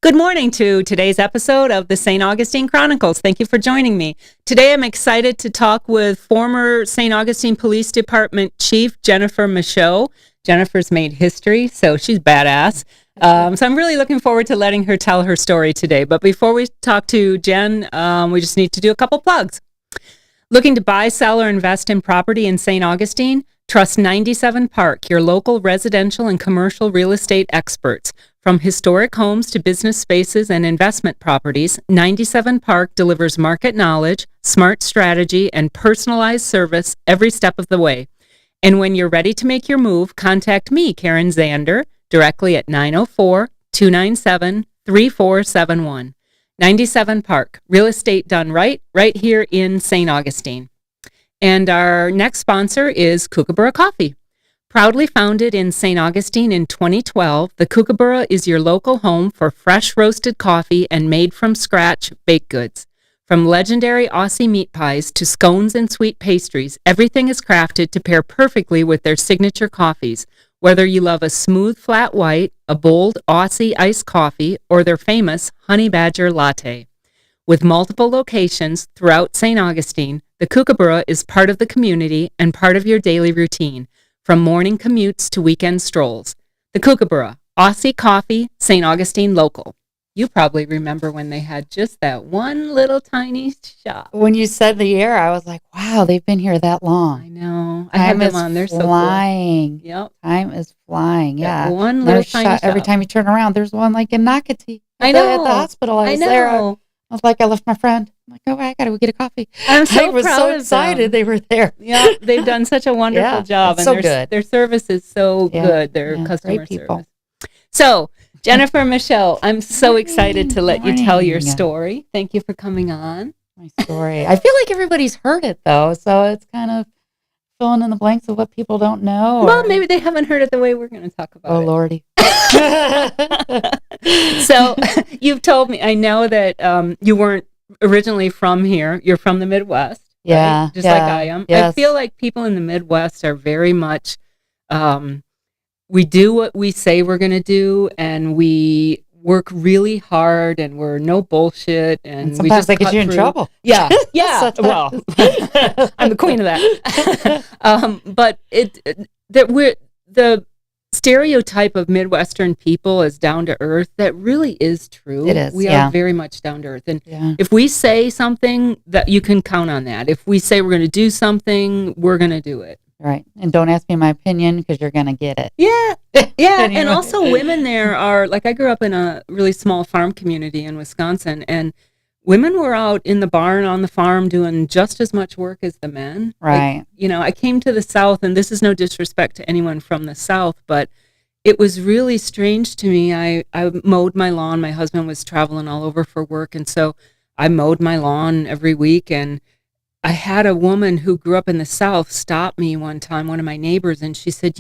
Good morning to today's episode of the St. Augustine Chronicles. Thank you for joining me. Today I'm excited to talk with former St. Augustine Police Department Chief Jennifer Michaux. Jennifer's made history, so she's badass. So I'm really looking forward to letting her tell her story today. But before we talk to Jen, we just need to do a couple plugs. Looking to buy, sell, or invest in property in St. Augustine? Trust 97 Park, your local residential and commercial real estate experts. From historic homes to business spaces and investment properties, 97 Park delivers market knowledge, smart strategy, and personalized service every step of the way. And when you're ready to make your move, contact me, Karen Zander, directly at 904-297-3471. 97 Park, real estate done right here in St. Augustine. And our next sponsor is Kookaburra Coffee. Proudly founded in St. Augustine in 2012, the Kookaburra is your local home for fresh roasted coffee and made-from-scratch baked goods. From legendary Aussie meat pies to scones and sweet pastries, everything is crafted to pair perfectly with their signature coffees. Whether you love a smooth flat white, a bold Aussie iced coffee, or their famous Honey Badger latte. With multiple locations throughout St. Augustine, the Kookaburra is part of the community and part of your daily routine, from morning commutes to weekend strolls. The Kookaburra, Aussie coffee, St. Augustine local. You probably remember when they had just that one little tiny shop. When you said the year, I was like, wow, they've been here that long. I know. I have them on. They're so cool. Yep. Time is flying. Yeah. One little tiny shop. Every time you turn around, there's one like in Nocatee. I know. At the hospital. I was there. I was like, I left my friend. I'm like, oh, I got to go get a coffee. I'm so I was proud so of excited them. they were there. Yeah, they've done such a wonderful job. And so good. Their service is so good, their customer great people. service. So, Jennifer Michaux, I'm so excited to let you tell your story. Thank you for coming on. My story. I feel like everybody's heard it, though, so it's kind of filling in the blanks of what people don't know. Well, maybe they haven't heard it the way we're going to talk about it. Oh, Lordy. So, you've told me, I know that you weren't originally from here. You're from the Midwest. Yeah. Right? Just like I am. Yes. I feel like people in the Midwest are very much... we do what we say we're going to do, and we work really hard, and we're no bullshit, and we just they get you in trouble. Yeah. Well, I'm the queen of that. But the stereotype of Midwestern people as down to earth, that really is true. It is. We are very much down to earth, and if we say something, that you can count on that. If we say we're going to do something, we're going to do it. Right. And don't ask me my opinion because you're going to get it. Yeah. Anyway. And also women there are, like, I grew up in a really small farm community in Wisconsin, and women were out in the barn on the farm doing just as much work as the men. Right. Like, I came to the South, and this is no disrespect to anyone from the South, but it was really strange to me. I mowed my lawn. My husband was traveling all over for work, and so I mowed my lawn every week, and I had a woman who grew up in the South stop me one time, one of my neighbors, and she said,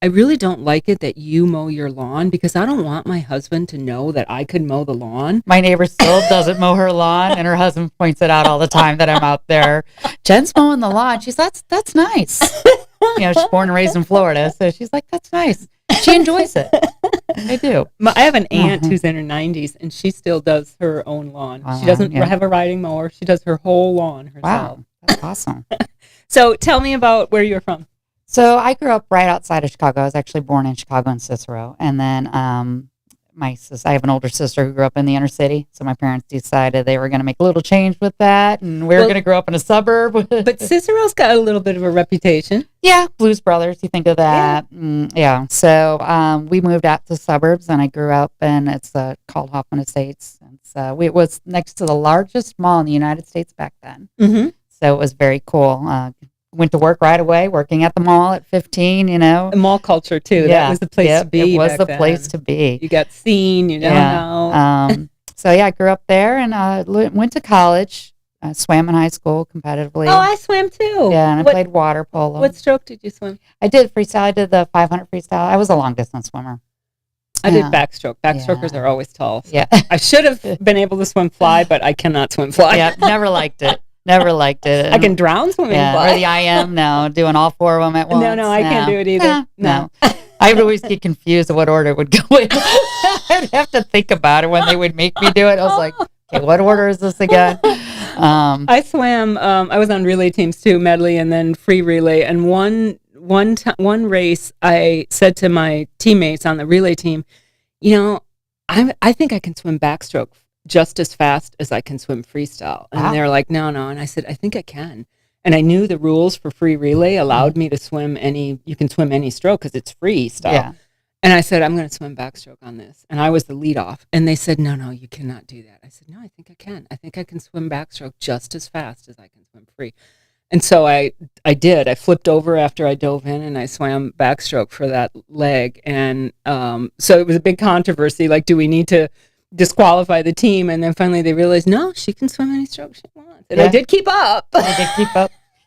I really don't like it that you mow your lawn because I don't want my husband to know that I could mow the lawn. My neighbor still doesn't mow her lawn, and her husband points it out all the time that I'm out there. Jen's mowing the lawn. She's that's nice. She's born and raised in Florida, so she's like, that's nice. She enjoys it. I do. I have an aunt who's in her 90s, and she still does her own lawn. She doesn't have a riding mower. She does her whole lawn herself. Wow, that's awesome. So tell me about where you're from. So I grew up right outside of Chicago. I was actually born in Chicago in Cicero. And then I have an older sister who grew up in the inner city. So my parents decided they were going to make a little change with that. And we were going to grow up in a suburb. But Cicero's got a little bit of a reputation. Yeah, Blues Brothers, you think of that. Yeah. So we moved out to suburbs, and I grew up in, it's called Hoffman Estates. It was next to the largest mall in the United States back then. Mm-hmm. So it was very cool. Went to work right away, working at the mall at 15, Mall culture, too. Yeah. That was the place to be. It was the place to be. You got seen, know. So, I grew up there and went to college. Swam in high school competitively. Oh, I swam, too. Yeah, and I played water polo. What stroke did you swim? I did freestyle. I did the 500 freestyle. I was a long-distance swimmer. I did backstroke. Backstrokers are always tall. So. Yeah. I should have been able to swim fly, but I cannot swim fly. Yeah, never liked it. Never liked it. I can drown swimming fly. Or the IM now, doing all four of them at once. No, I can't do it either. No. I would always get confused of what order it would go in. I'd have to think about it when they would make me do it. I was like, okay, what order is this again? I swam. I was on relay teams too, medley and then free relay. And one race, I said to my teammates on the relay team, I think I can swim backstroke just as fast as I can swim freestyle. And they're like, no. And I said, I think I can. And I knew the rules for free relay allowed me to swim you can swim any stroke because it's freestyle. Yeah. And I said, I'm going to swim backstroke on this. And I was the lead off. And they said, no, you cannot do that. I said, no, I think I can. I think I can swim backstroke just as fast as I can swim free. And so I did. I flipped over after I dove in and I swam backstroke for that leg. And so it was a big controversy. Like, do we need to disqualify the team? And then finally they realized, no, she can swim any stroke she wants. And I did keep up.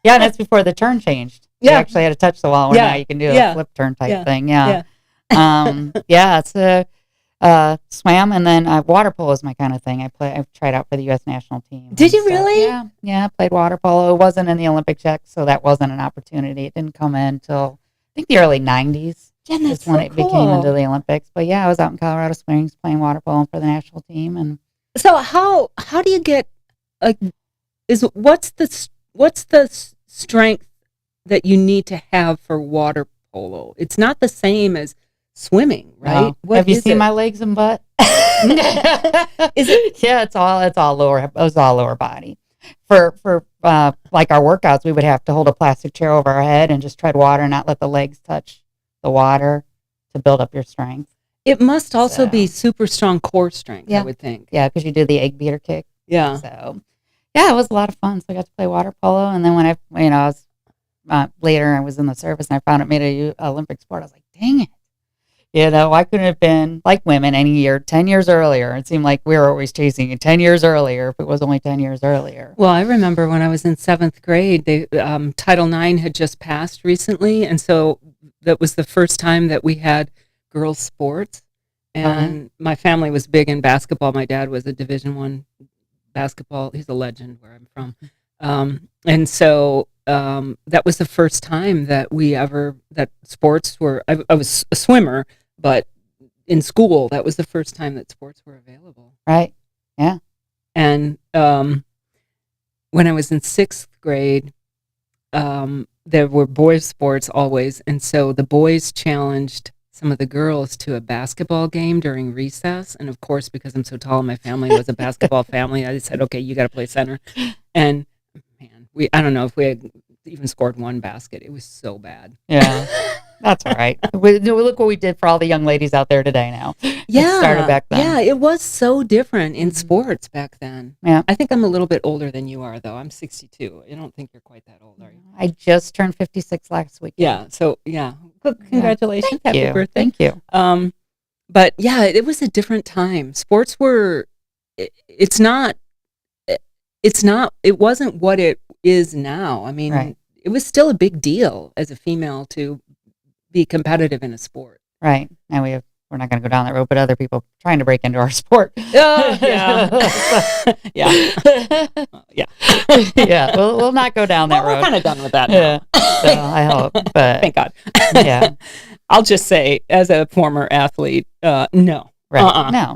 Yeah, and that's before the turn changed. You actually had to touch the wall. Now you can do a flip turn type thing. Yeah. It's swam, and then water polo is my kind of thing. I've tried out for the U.S. national team. Did you really? Yeah. I played water polo. It wasn't in the Olympics yet, so that wasn't an opportunity. It didn't come in until I think the early '90s. Yeah, that's when it became into the Olympics. But I was out in Colorado Springs playing water polo for the national team. And so how do you get what's the strength that you need to have for water polo? It's not the same as swimming, right? No. Have you seen my legs and butt? Is it? Yeah, it's all lower body. For like our workouts, we would have to hold a plastic chair over our head and just tread water and not let the legs touch the water to build up your strength. It must also be super strong core strength, I would think. Yeah, because you do the egg beater kick. Yeah. So, it was a lot of fun. So I got to play water polo, and then when I was later, I was in the service, and I found it made a Olympic sport. I was like, dang it. I couldn't have been like women any year, 10 years earlier. It seemed like we were always chasing it 10 years earlier if it was only 10 years earlier. Well, I remember when I was in 7th grade, Title IX had just passed recently. And so that was the first time that we had girls' sports. And my family was big in basketball. My dad was a Division I basketball. He's a legend where I'm from. And so that was the first time that that sports were, I was a swimmer, but in school, that was the first time that sports were available. Right. Yeah. And when I was in 6th grade, there were boys' sports always. And so the boys challenged some of the girls to a basketball game during recess. And of course, because I'm so tall, my family was a basketball family. I said, okay, you got to play center. And man, I don't know if we had even scored one basket. It was so bad. Yeah. That's all right. Look what we did for all the young ladies out there today now. Yeah. It started back then. Yeah, it was so different in sports back then. Yeah. I think I'm a little bit older than you are, though. I'm 62. I don't think you're quite that old, are you? I just turned 56 last week. Yeah. So, congratulations. Happy birthday. Thank you. But yeah, it was a different time. Sports were, it wasn't what it is now. I mean, It was still a big deal as a female to be competitive in a sport. Right. Now we're not going to go down that road, but other people trying to break into our sport. Oh, yeah. Yeah. Yeah. We'll not go down that road. We're kind of done with that now. Yeah. So I hope, but thank God. Yeah. I'll just say, as a former athlete, no. Right. No.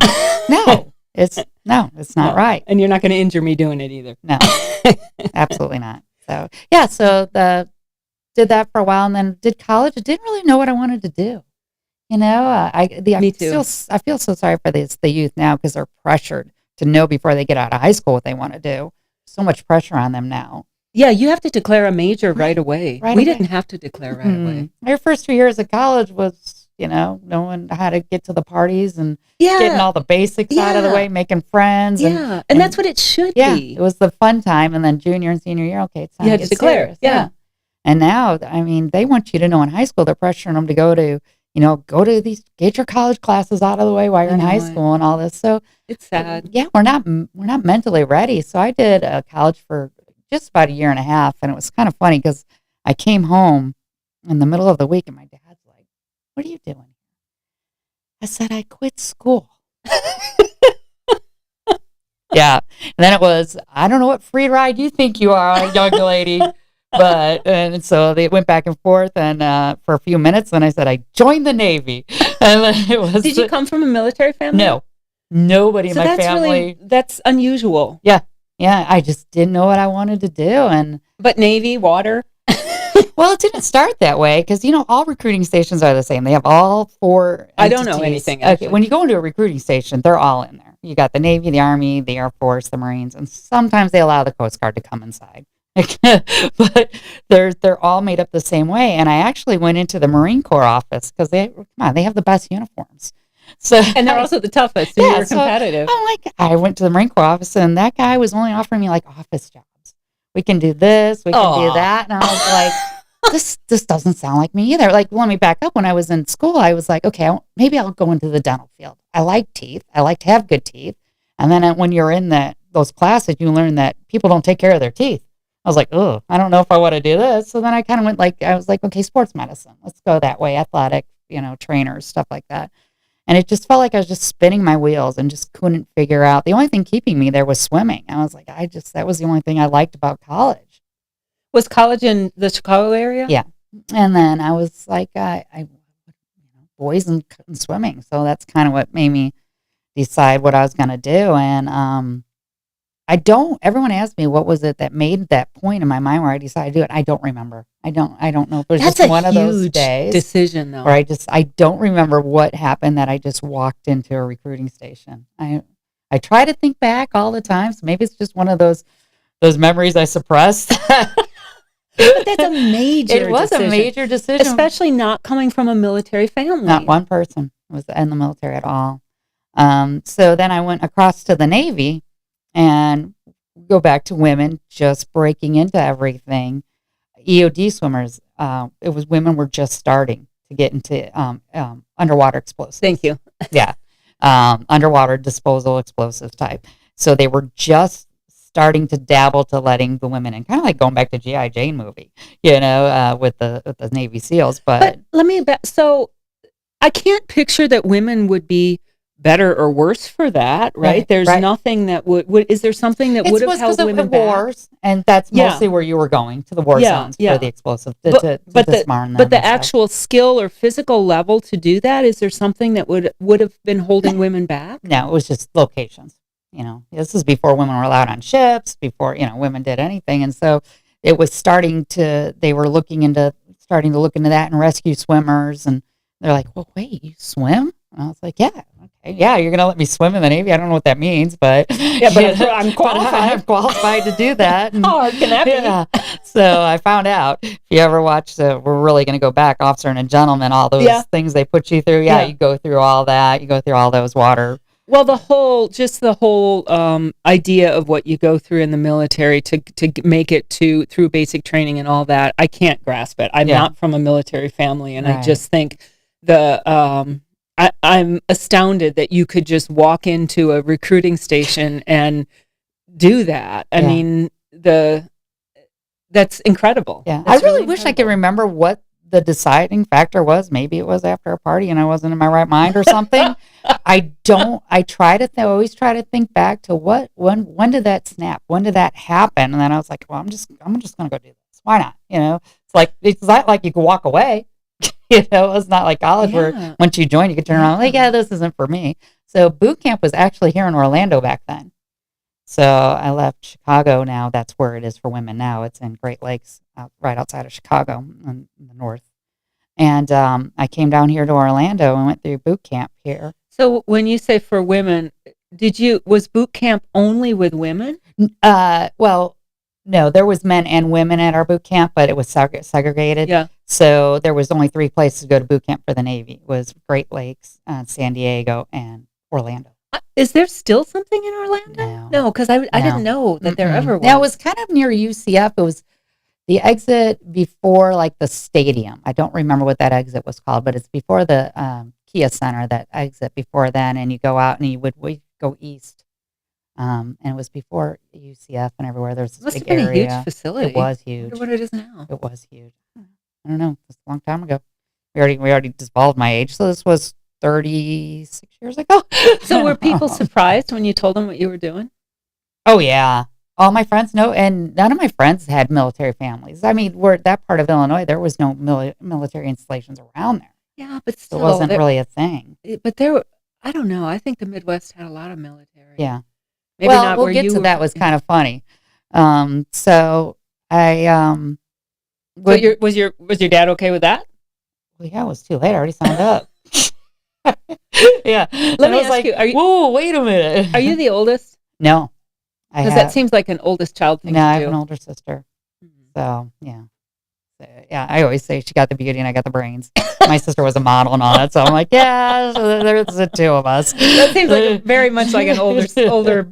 It's not right. And you're not going to injure me doing it either. No. Absolutely not. So did that for a while, and then did college. I didn't really know what I wanted to do. Me too. I feel so sorry for the youth now because they're pressured to know before they get out of high school what they want to do. So much pressure on them now. Yeah, you have to declare a major right away. We didn't have to declare right away. Our first 2 years of college was, knowing how to get to the parties and getting all the basics out of the way, making friends. Yeah, and that's what it should be. It was the fun time. And then junior and senior year, okay, it's time to get declare. Serious. Yeah. And now, I mean, they want you to know in high school, they're pressuring them to go to these, get your college classes out of the way while you're in high school and all this. So it's sad. Yeah, we're not mentally ready. So I did college for just about a year and a half, and it was kind of funny because I came home in the middle of the week, and my dad's like, "What are you doing?" I said, "I quit school." Yeah, and then it was, "I don't know what free ride you think you are, young lady." And so they went back and forth, and for a few minutes, and I said I joined the Navy. And then it was. Did you come from a military family? No, nobody in So my that's family. that's unusual. Yeah, I just didn't know what I wanted to do, and But Navy, water. well, it didn't start that way because all recruiting stations are the same. They have all four. I don't know entities. anything. Actually. Okay, when you go into a recruiting station, they're all in there. You got the Navy, the Army, the Air Force, the Marines, and sometimes they allow the Coast Guard to come inside. But they're all made up the same way. And I actually went into the Marine Corps office because they have the best uniforms. So and they're also the toughest. So you're competitive. I went to the Marine Corps office, and that guy was only offering me like office jobs. We can do this, we can do that, and I was like, this doesn't sound like me either. Like, let me back up. When I was in school, I was like, okay, maybe I'll go into the dental field. I like teeth. I like to have good teeth. And then when you're in those classes, you learn that people don't take care of their teeth. I was like, oh, I don't know if I want to do this. So then I kind of went I was like, okay, sports medicine. Let's go that way. Athletic, trainers, stuff like that. And it just felt like I was just spinning my wheels and just couldn't figure out. The only thing keeping me there was swimming. I was like, that was the only thing I liked about college. Was college in the Chicago area? Yeah. And then I was like, boys and swimming. So that's kind of what made me decide what I was going to do. And everyone asked me what was it that made that point in my mind where I decided to do it. I don't remember. I don't know if it was just one of those days. Decision though. Where I don't remember what happened that I just walked into a recruiting station. I try to think back all the time. So maybe it's just one of those memories I suppressed. But that's a major It was decision. a major decision. Especially not coming from a military family. Not one person was in the military at all. So then I went across to the Navy and go back to women, just breaking into everything. EOD swimmers, women were just starting to get into underwater explosives. Thank you. Yeah. Underwater disposal explosives type. So they were just starting to dabble to letting the women in, kind of like going back to G.I. Jane movie, with the Navy SEALs. But let me so I can't picture that women would be better or worse for that, right? There's nothing that would. Is there something that would have held women back? Wars, and that's mostly where you were going, to the war zones for the explosive to disarm them. But the actual skill or physical level to do that, is there something that would have been holding women back? No, it was just locations. This is before women were allowed on ships, before, women did anything. And so it was they were starting to look into that and rescue swimmers. And they're like, well, wait, you swim? And I was like, yeah, okay. Yeah, you're going to let me swim in the Navy? I don't know what that means, but I'm qualified. I'm qualified to do that. And, how hard can that be? Yeah. So I found out, if you ever watch we're really going to go back, Officer and a Gentleman, all those things they put you through. Yeah, you go through all that. You go through all those water. Well, the whole idea of what you go through in the military to make it through basic training and all that, I can't grasp it. I'm not from a military family, and I just think I'm astounded that you could just walk into a recruiting station and do that. I mean, that's incredible. Yeah, I really wish I could remember what the deciding factor was. Maybe it was after a party and I wasn't in my right mind or something. I always try to think back to when did that snap? When did that happen? And then I was like, well, I'm just going to go do this. Why not? It's not like you can walk away. It's not like college where once you join, you can turn around like, yeah, this isn't for me. So boot camp was actually here in Orlando back then. So I left Chicago. Now that's where it is for women now. It's in Great Lakes, right outside of Chicago in the north. And I came down here to Orlando and went through boot camp here. So when you say for women, was boot camp only with women? Well, no, there was men and women at our boot camp, but it was segregated. Yeah. So there was only 3 places to go to boot camp for the Navy. It was Great Lakes, San Diego, and Orlando. Is there still something in Orlando? No, because I didn't know that there ever was. Now, it was kind of near UCF. It was the exit before like the stadium. I don't remember what that exit was called, but it's before the Kia Center, that exit before then. And you go out and we go east. And it was before UCF and everywhere. There's this big area. Must have been a huge facility. It was huge. I wonder what it is now. It was huge. I don't know. It's a long time ago. We already dissolved my age. So this was 36 years ago. So were people surprised when you told them what you were doing? Oh, yeah. All my friends know, and none of my friends had military families. I mean, we're that part of Illinois. There was no military installations around there. Yeah, but So it still, wasn't really a thing. but there. I don't know. I think the Midwest had a lot of military. Yeah. Maybe Well, not we'll where get you to were. that. Was kind of funny. So I So was your dad okay with that? well, yeah, it was too late. I already signed up. Yeah. Let me ask you: whoa, wait a minute. Are you the oldest? No, I Because have. that seems like an oldest child thing No, to I do. have an older sister. So yeah. Yeah, I always say she got the beauty and I got the brains. My sister was a model and all that, so I'm like, yeah, so there's the two of us. That seems like very much like an older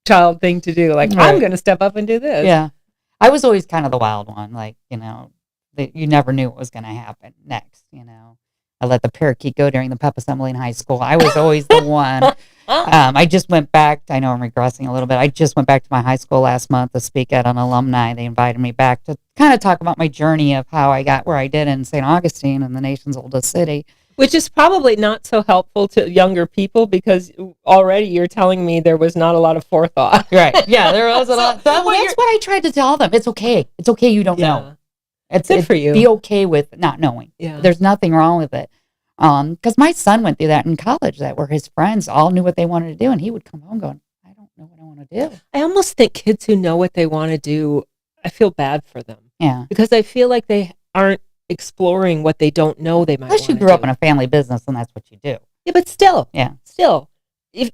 child thing to do. Like, Right. I'm going to step up and do this. Yeah, I was always kind of the wild one. Like, you never knew what was going to happen next. I let the parakeet go during the pep assembly in high school. I was always the one. I just went back. I know I'm regressing a little bit. I just went back to my high school last month to speak at an alumni. They invited me back to kind of talk about my journey of how I got where I did in St. Augustine, in the nation's oldest city. Which is probably not so helpful to younger people because already you're telling me there was not a lot of forethought. Right. Yeah, there was a lot. That's what I tried to tell them. It's okay. It's okay you don't know. It's good for you. Be okay with not knowing. Yeah. There's nothing wrong with it. Because my son went through that in college, that where his friends all knew what they wanted to do, and he would come home going, I don't know what I want to do. I almost think kids who know what they want to do, I feel bad for them. Yeah. Because I feel like they aren't exploring what they don't know they might Unless you grew up in a family business and that's what you do. Yeah, but still. Yeah. Still. If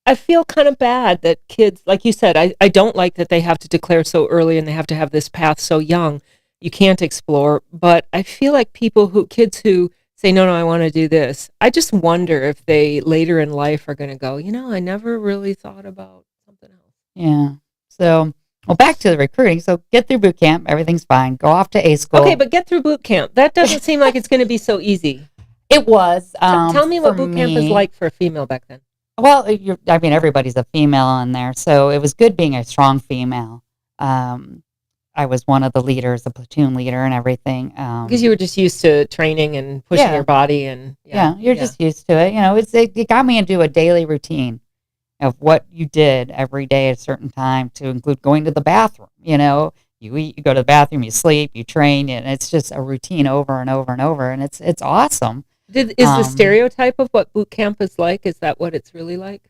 I feel kind of bad that kids, like you said, I don't like that they have to declare so early and they have to have this path so young. You can't explore. But I feel like kids who say, no, I want to do this. I just wonder if they later in life are going to go, I never really thought about something else. Yeah. So, well, back to the recruiting. So get through boot camp. Everything's fine. Go off to A school. Okay, but get through boot camp. That doesn't seem like it's going to be so easy. It was. Tell me what boot camp is like for a female back then. Well, everybody's a female in there. So it was good being a strong female. I was one of the leaders, the platoon leader and everything. Because you were just used to training and pushing your body. And you're just used to it. It got me into a daily routine of what you did every day at a certain time, to include going to the bathroom. You eat, you go to the bathroom, you sleep, you train, and it's just a routine over and over and over. And it's awesome. Is the stereotype of what boot camp is like, is that what it's really like?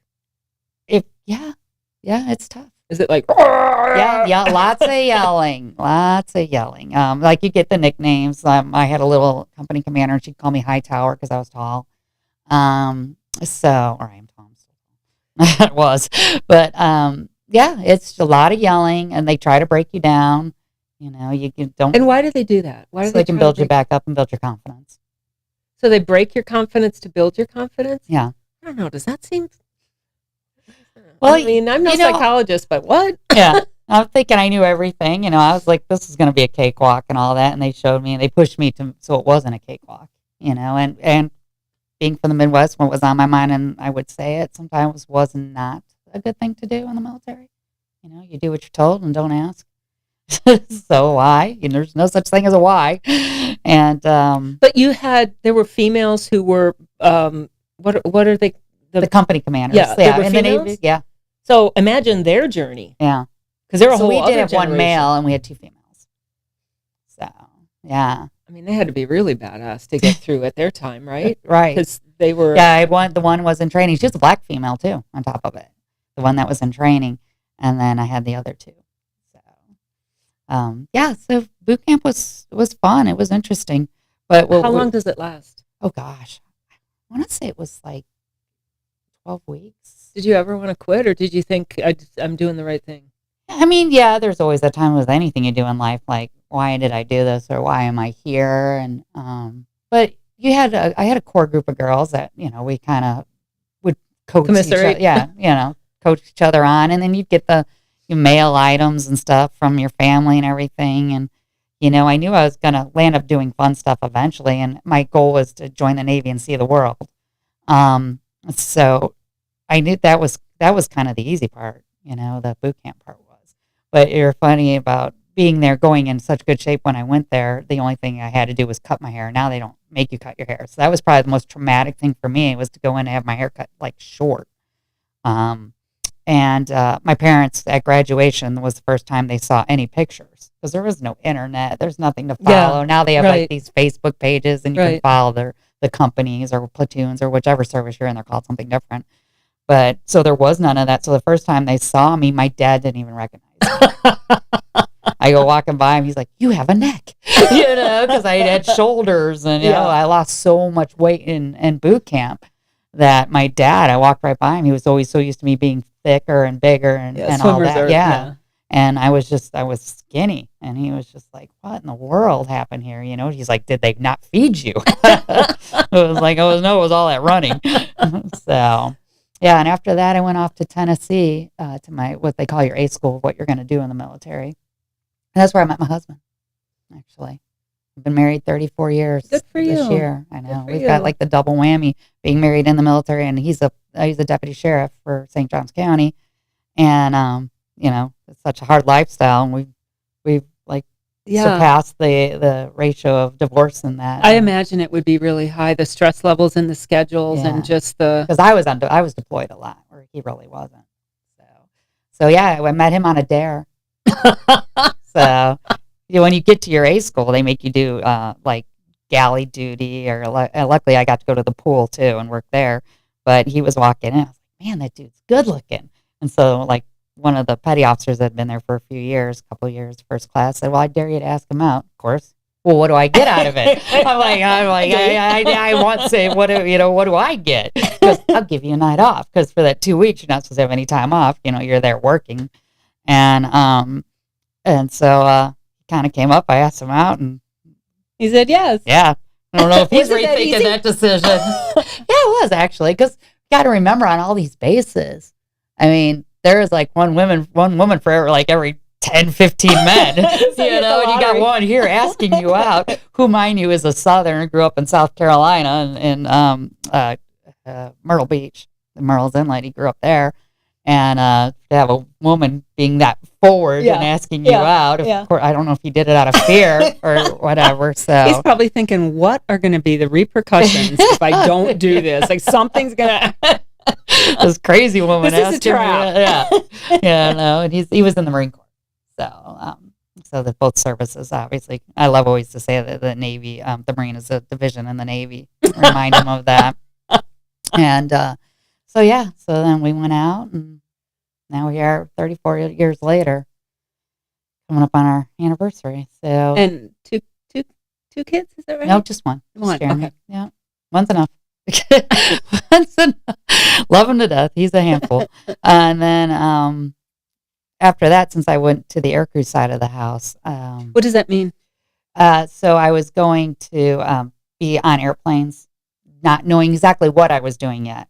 Yeah, it's tough. Is it like, yeah, lots of yelling. Like you get the nicknames. I had a little company commander, and she'd call me High Tower because I was tall. Or I am tall. It was, but it's a lot of yelling, and they try to break you down. You don't. And why do they do that? Why do they can build you back up and build your confidence? So they break your confidence to build your confidence? Yeah. I don't know. Does that seem? Well, I mean, I'm no psychologist, but what? Yeah. I'm thinking I knew everything. I was like, this is going to be a cakewalk and all that. And they showed me and they pushed me so it wasn't a cakewalk, and being from the Midwest, what was on my mind, and I would say it sometimes, was not a good thing to do in the military. You do what you're told and don't ask. So why? There's no such thing as a why. And but there were females who were what are they? The company commanders. Yeah, yeah. Were And females? then yeah. So imagine their journey. Yeah. Because they're a whole we other did have generation. one male and we had two females. So yeah. I mean, they had to be really badass to get through at their time, right? Right. Because they were. Yeah, the one was in training. She was a black female too, on top of it. The one that was in training. And then I had the other two. So boot camp was fun. It was interesting. But how long does it last? Oh gosh. I want to say it was like 12 weeks. Did you ever want to quit, or did you think I'm doing the right thing? I mean, yeah, there's always a time with anything you do in life, like, why did I do this, or why am I here? And but I had a core group of girls that we kind of would coach each other, coach each other on, and then you'd get the mail items and stuff from your family and everything. And I knew I was going to land up doing fun stuff eventually, and my goal was to join the Navy and see the world. So I knew that was kind of the easy part, the boot camp part was. But you're funny about being there, going in such good shape. When I went there, the only thing I had to do was cut my hair. Now they don't make you cut your hair. So that was probably the most traumatic thing for me, was to go in and have my hair cut like short. And my parents at graduation was the first time they saw any pictures because there was no internet. There's nothing to follow. Yeah, Now they have right. like these Facebook pages and you can Right. follow the companies or platoons or whichever service you're in. They're called something different. But so there was none of that. So the first time they saw me, my dad didn't even recognize me. I go walking by him. He's like, "You have a neck," because I had shoulders and I lost so much weight in boot camp that my dad, I walked right by him. He was always so used to me being thicker and bigger and all that. And I was skinny. And he was just like, "What in the world happened here?" He's like, "Did they not feed you?" It was like, "Oh, no, it was all that running." So, yeah. And after that, I went off to Tennessee to what they call your A school, what you're going to do in the military. And that's where I met my husband, actually. I've been married 34 years. Good for you. This year. I know. We've got like the double whammy, being married in the military, and he's a deputy sheriff for St. Johns County. And it's such a hard lifestyle, and we've like surpassed the ratio of divorce in that. I imagine it would be really high, the stress levels and the schedules and just the because I was deployed a lot where he really wasn't. So yeah, I met him on a dare. So when you get to your A school, they make you do like galley duty, or luckily I got to go to the pool too and work there. But he was walking in, I was like, "Man, that dude's good looking." And so like one of the petty officers that had been there for a couple of years, first class, said, "Well, I dare you to ask him out." Of course. Well, what do I get out of it? I'm like, I want to say, what do I get? Because I'll give you a night off. Because for that 2 weeks, you're not supposed to have any time off. You're there working, and so kind of came up. I asked him out, and he said yes. Yeah, I don't know if he's rethinking that decision. Yeah, it was actually, because you got to remember on all these bases. I mean, there is like one woman for every 10, 15 men, and you got one here asking you out, who, mind you, is a Southerner, grew up in South Carolina in Myrtle Beach, the Myrtle's Inlet. He grew up there, and to have a woman being that forward and asking you out, of course, I don't know if he did it out of fear or whatever. So he's probably thinking, what are going to be the repercussions if I don't do this? Like something's going to... This crazy woman this is a trap. And he was in the Marine Corps. So that both services, obviously, I love always to say that the Navy, the Marine is a division in the Navy. Remind him of that. And so then we went out, and now we are 34 years later, coming up on our anniversary. So and two kids, is that right? No, just one. One. Okay. Yeah, one's enough. Love him to death. He's a handful. And then after that, since I went to the aircrew side of the house, what does that mean? So I was going to be on airplanes, not knowing exactly what I was doing yet.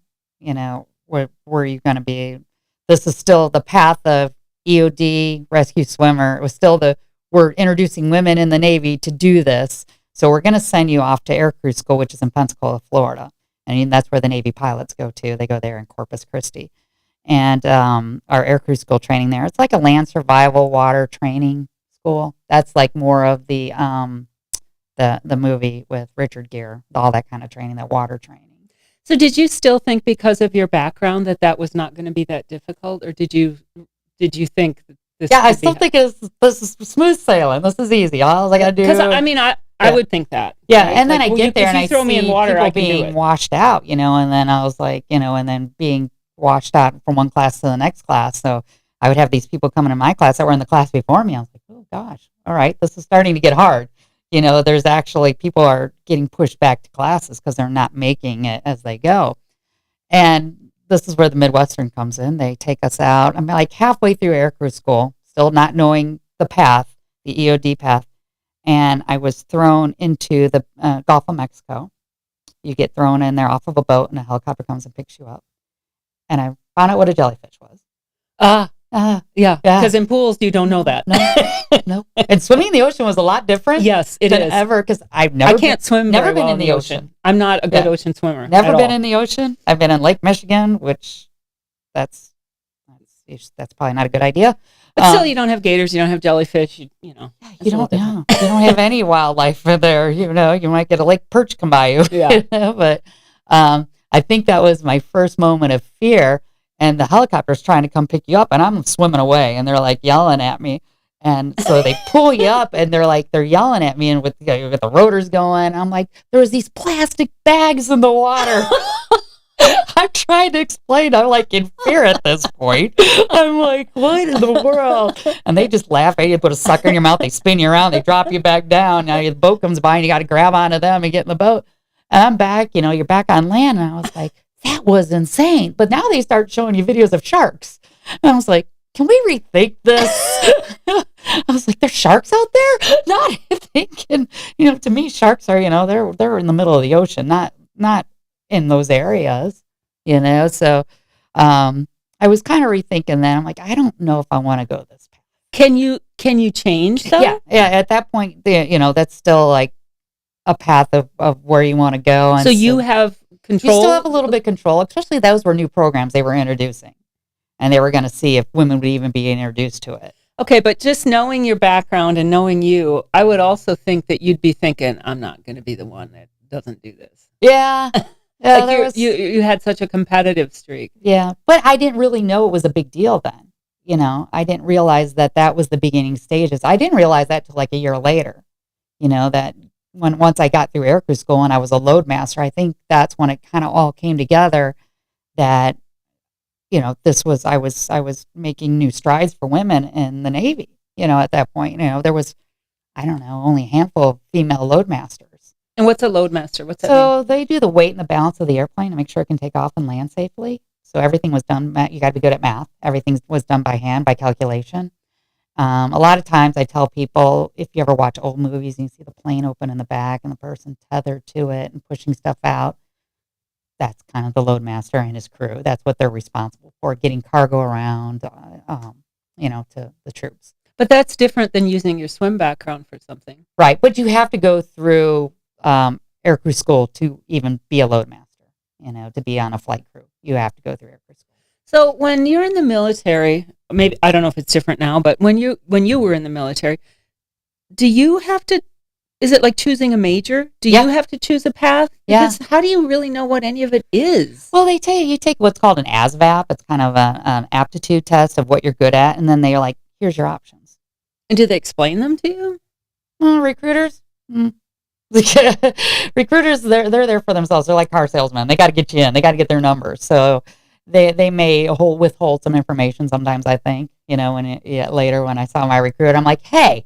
Where were you going to be? This is still the path of EOD, rescue swimmer. It was still we're introducing women in the Navy to do this. So we're going to send you off to aircrew school, which is in Pensacola, Florida. And that's where the Navy pilots go to. They go there in Corpus Christi. And our aircrew school training there, it's like a land survival water training school. That's like more of the movie with Richard Gere, all that kind of training, that water training. So did you still think, because of your background, that was not going to be that difficult, or did you think that this? Yeah, I still think this is smooth sailing. This is easy. All I got to do. Because I would think that. Yeah, right? And then I get there and I throw me in water, people I can being do it. washed out, and then I was like, and then being washed out from one class to the next class. So I would have these people coming in my class that were in the class before me. I was like, oh gosh, all right, this is starting to get hard. There's actually people are getting pushed back to classes because they're not making it as they go. And this is where the Midwestern comes in. They take us out. I'm like halfway through aircrew school, still not knowing the path, the EOD path. And I was thrown into the Gulf of Mexico. You get thrown in there off of a boat, and a helicopter comes and picks you up. And I found out what a jellyfish was. Yeah. Because in pools, you don't know that. No. And swimming in the ocean was a lot different. Yes, it is. Ever, because I can't swim. Never been well in the ocean. I'm not a good ocean swimmer. Never been in the ocean. I've been in Lake Michigan, which that's probably not a good idea. But still, you don't have gators. You don't have jellyfish. You don't. You don't have any wildlife in there. You might get a lake perch come by you. Yeah. But I think that was my first moment of fear. and the helicopter's trying to come pick you up, and I'm swimming away, and they're like yelling at me. And so they pull you up, and they're yelling at me, and with the rotors going, I'm like, there was these plastic bags in the water. I'm trying to explain. I'm like in fear at this point. I'm like, what in the world? And they just laugh at you, put a sucker in your mouth, they spin you around, they drop you back down. Now the boat comes by, and you got to grab onto them and get in the boat. And I'm back, you're back on land. And I was like, that was insane. But now they start showing you videos of sharks. And I was like, can we rethink this? I was like, there's sharks out there? Not thinking, to me, sharks are, they're in the middle of the ocean, not in those areas, So I was kind of rethinking that. I'm like, I don't know if I want to go this path. Can you change though? Yeah. At that point, that's still like a path of where you want to go. And so you have control. You still have a little bit of control, especially those were new programs they were introducing. And they were going to see if women would even be introduced to it. Okay, but just knowing your background and knowing you, I would also think that you'd be thinking, I'm not going to be the one that doesn't do this. Yeah. Like you had such a competitive streak. Yeah, but I didn't really know it was a big deal then. I didn't realize that was the beginning stages. I didn't realize that till like a year later. That once I got through aircrew school and I was a loadmaster, I think that's when it kind of all came together that I was making new strides for women in the Navy. At that point, there was, I don't know, only a handful of female loadmasters. And what's a loadmaster? What's that So mean? they do the weight and the balance of the airplane to make sure it can take off and land safely. So everything was done. You got to be good at math. Everything was done by hand, by calculation. A lot of times I tell people, if you ever watch old movies and you see the plane open in the back and the person tethered to it and pushing stuff out, that's kind of the loadmaster and his crew. That's what they're responsible for, getting cargo around, to the troops. But that's different than using your swim background for something. Right, but you have to go through aircrew school to even be a loadmaster, to be on a flight crew. You have to go through aircrew school. So when you're in the military, maybe, I don't know if it's different now, but when you were in the military, do you have to, is it like choosing a major? Do you have to choose a path? Because how do you really know what any of it is? Well, they tell you take what's called an ASVAB. It's kind of an aptitude test of what you're good at. And then they're like, here's your options. And do they explain them to you? Recruiters? Recruiters, they're there for themselves. They're like car salesmen. They got to get you in. They got to get their numbers. So they may withhold some information sometimes, I think. Later when I saw my recruiter, I'm like, hey,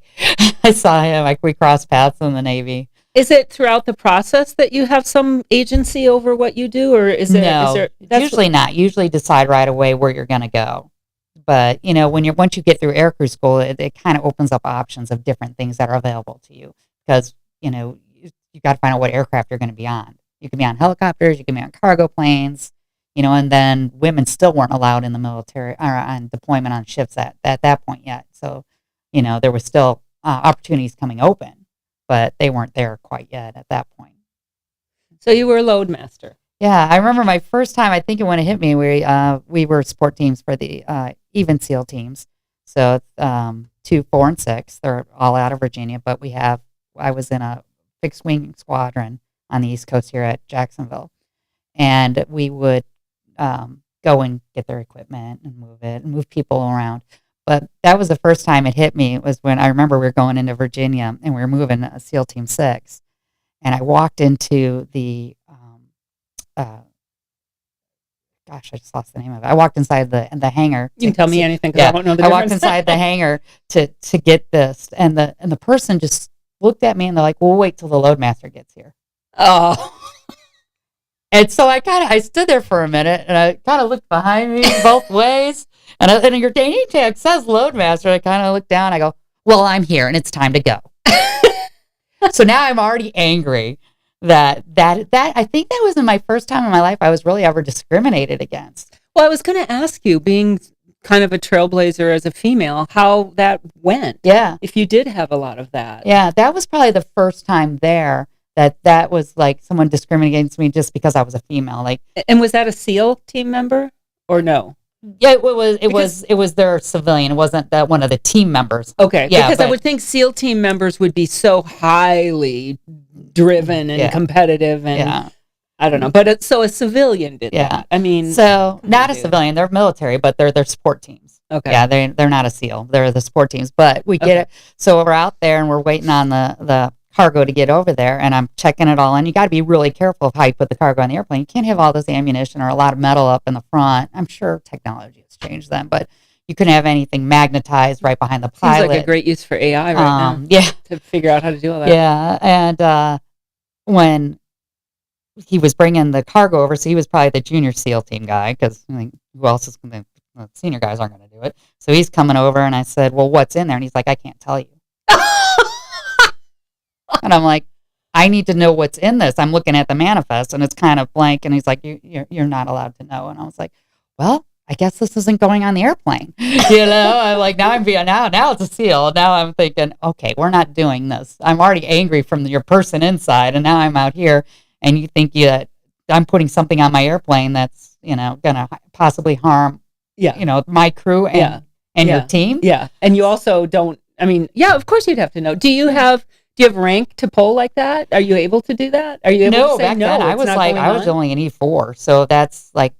I saw him. Like we crossed paths in the Navy. Is it throughout the process that you have some agency over what you do, or is it? No, usually not. Usually decide right away where you're going to go. But once you get through aircrew school, it kind of opens up options of different things that are available to you because you got to find out what aircraft you're going to be on. You can be on helicopters, you can be on cargo planes. And then women still weren't allowed in the military or on deployment on ships at that point yet. So, there was still opportunities coming open, but they weren't there quite yet at that point. So you were a loadmaster. Yeah, I remember my first time. I think when it hit me, we were support teams for the even SEAL teams. So 2, 4, and 6. They're all out of Virginia, but I was in a fixed wing squadron on the East Coast here at Jacksonville, and we would go and get their equipment and move people around. But that was the first time it hit me. It was when I remember we were going into Virginia and we were moving a SEAL Team 6. And I walked into the, I just lost the name of it. I walked inside the hangar. You can tell me anything because I won't know the difference. I walked inside the hangar to get this. And the person just looked at me and they're like, we'll wait till the loadmaster gets here. Oh. And so I stood there for a minute and I kind of looked behind me both ways. And your name tag says loadmaster. I kind of looked down. I go, well, I'm here and it's time to go. So now I'm already angry that I think that was my first time in my life I was really ever discriminated against. Well, I was going to ask you, being kind of a trailblazer as a female, how that went. Yeah. If you did have a lot of that. Yeah, that was probably the first time there that was like someone discriminating against me just because I was a female. Like, and was that a SEAL team member or no? Yeah, it was their civilian. It wasn't that one of the team members. Okay, yeah, because I would think SEAL team members would be so highly driven and competitive, and I don't know, but so a civilian did that. I mean, so not a civilian. They're military, but they're support teams. Okay. Yeah, they're not a SEAL. They're the support teams. But we get it. So we're out there and we're waiting on the cargo to get over there, and I'm checking it all in. You got to be really careful of how you put the cargo on the airplane. You can't have all this ammunition or a lot of metal up in the front. I'm sure technology has changed then, but you couldn't have anything magnetized right behind the pilot. Seems like a great use for AI right now. Yeah, to figure out how to do all that. Yeah, and when he was bringing the cargo over, so he was probably the junior SEAL team guy, because I mean, who else is going to? The senior guys aren't going to do it. So he's coming over, and I said, "Well, what's in there?" And he's like, "I can't tell you." And I'm like, "I need to know what's in this. I'm looking at the manifest, and it's kind of blank." And he's like, "You're not allowed to know." And I was like, "Well, I guess this isn't going on the airplane." I'm like, now it's a SEAL. Now I'm thinking, okay, we're not doing this. I'm already angry from your person inside, and now I'm out here, and you think that I'm putting something on my airplane that's going to possibly harm, my crew and your team. Yeah, and you also don't. I mean, of course you'd have to know. Do you have rank to pull like that? Are you able to do that? Are you able to say back then I was only an E4, so that's like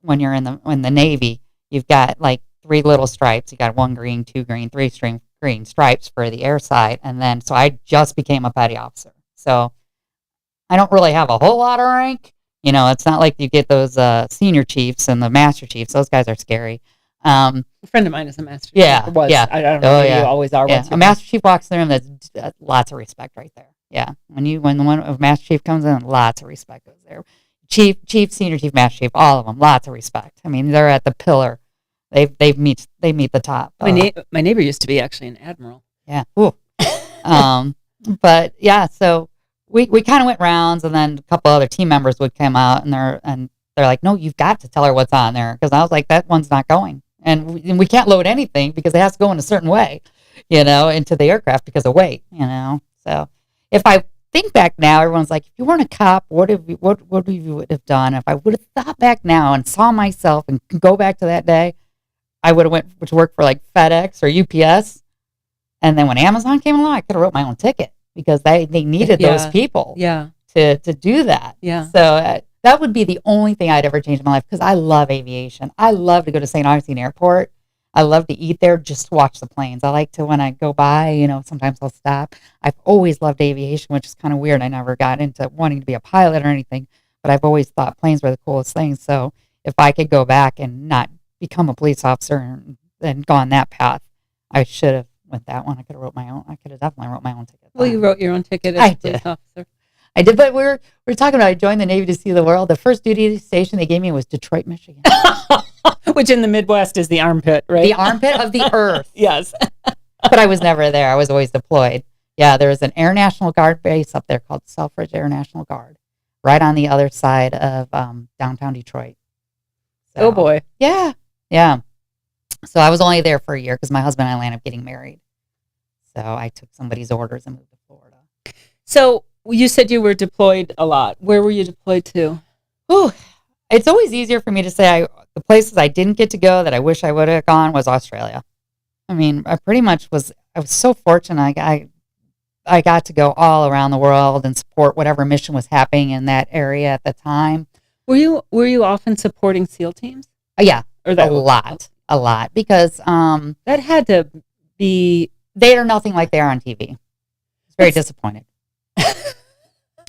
when you're in the Navy, you've got like 3 little stripes. You got 1 green, 2 green, 3 green stripes for the air side, and then so I just became a petty officer. So I don't really have a whole lot of rank. It's not like you get those senior chiefs and the master chiefs. Those guys are scary. A friend of mine is a master chief. Yeah. I don't know. You always are. Yeah. A master chief walks through, and that's lots of respect right there. Yeah. When the one of master chief comes in, lots of respect goes there. Chief, senior chief, master chief, all of them, lots of respect. I mean, they're at the pillar. They meet the top. My neighbor used to be actually an admiral. Yeah. Ooh. But yeah, so we kind of went rounds, and then a couple other team members would come out, and they're like, "No, you've got to tell her what's on there," because I was like, "That one's not going, and we can't load anything because it has to go in a certain way, into the aircraft because of weight, So if I think back now, everyone's like, if you weren't a cop, what would you have done? If I would have thought back now and saw myself and could go back to that day, I would have went to work for like FedEx or UPS. And then when Amazon came along, I could have wrote my own ticket because they needed those people to do that. Yeah. So that would be the only thing I'd ever change in my life, because I love aviation. I love to go to St. Augustine Airport. I love to eat there just to watch the planes. I like to, when I go by, sometimes I'll stop. I've always loved aviation, which is kind of weird. I never got into wanting to be a pilot or anything, but I've always thought planes were the coolest things. So if I could go back and not become a police officer and gone that path, I should have went that one. I could have definitely wrote my own ticket. Well, you wrote your own ticket as a police officer. I did, but we're talking about I joined the Navy to see the world. The first duty station they gave me was Detroit, Michigan. Which in the Midwest is the armpit, right? The armpit of the earth. Yes. But I was never there. I was always deployed. Yeah, there was an Air National Guard base up there called Selfridge Air National Guard, right on the other side of downtown Detroit. So, oh, boy. Yeah. Yeah. So I was only there for a year because my husband and I ended up getting married. So I took somebody's orders and moved to Florida. So you said you were deployed a lot. Where were you deployed to? Oh, it's always easier for me to say the places I didn't get to go that I wish I would have gone was Australia. I mean, I was so fortunate. I got to go all around the world and support whatever mission was happening in that area at the time. Were you often supporting SEAL teams? Yeah, a lot, because that had to be. They are nothing like they are on TV. I was very disappointed.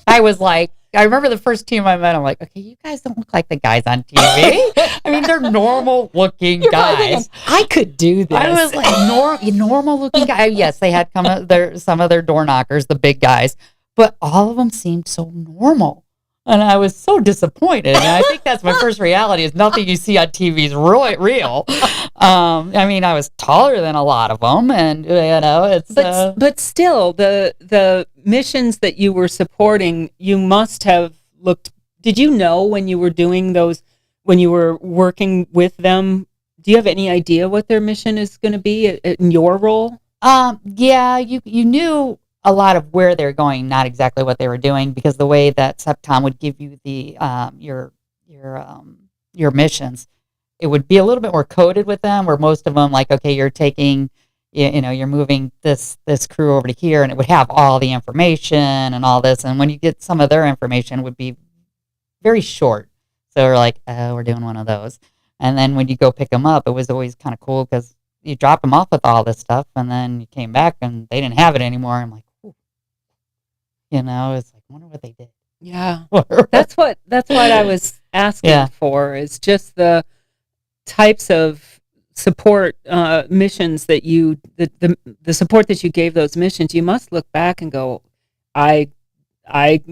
I was like, I remember the first team I met, I'm like, okay, you guys don't look like the guys on TV. I mean, they're normal looking guys. Thinking, I could do this. I was like, normal looking guys. Yes, they had some of their door knockers, the big guys, but all of them seemed so normal. And I was so disappointed. And I think that's my first reality, is nothing you see on TV is real. I mean, I was taller than a lot of them, and it's. But still, the missions that you were supporting, you must have looked. Did you know when you were doing those, when you were working with them? Do you have any idea what their mission is going to be in your role? Yeah, you knew a lot of where they're going, not exactly what they were doing, because the way that SEPCOM would give you the your missions, it would be a little bit more coded with them, where most of them, like, okay, you're taking, you're moving this crew over to here, and it would have all the information and all this. And when you get some of their information, it would be very short. So we're like, oh, we're doing one of those. And then when you go pick them up, it was always kind of cool because you drop them off with all this stuff, and then you came back and they didn't have it anymore. I'm like, ooh. It's like, I wonder what they did. Yeah. That's what I was asking for, is just the types of support missions that the support that you gave those missions. You must look back and go, I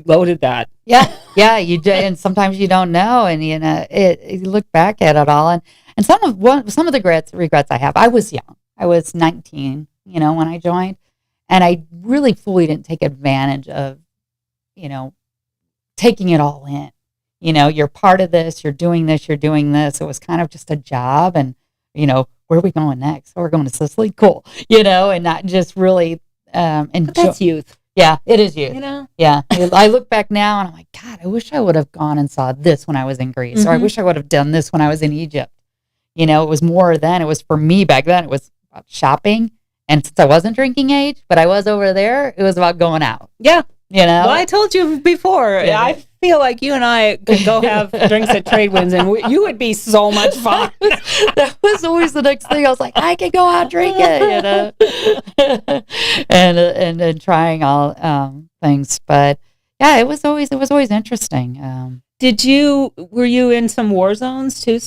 loaded that. Yeah, you do, and sometimes you don't know, and you look back at it all, and some of the regrets I have. I was young. I was 19, when I joined, and I really fully didn't take advantage of, taking it all in. You're part of this. You're doing this. You're doing this. It was kind of just a job, and where are we going next? Oh, we're going to Sicily. Cool. And not just really enjoy. But that's youth. Yeah, it is youth. Yeah. I look back now and I'm like, God, I wish I would have gone and saw this when I was in Greece, or I wish I would have done this when I was in Egypt. It was more then. It was for me back then. It was about shopping. And since I wasn't drinking age, but I was over there, it was about going out. Yeah. Well, I told you before, I feel like you and I could go have drinks at Trade Winds, and you would be so much fun. That was always the next thing. I was like, I could go out drinking, and trying all things. But yeah, it was always interesting. Were you in some war zones too?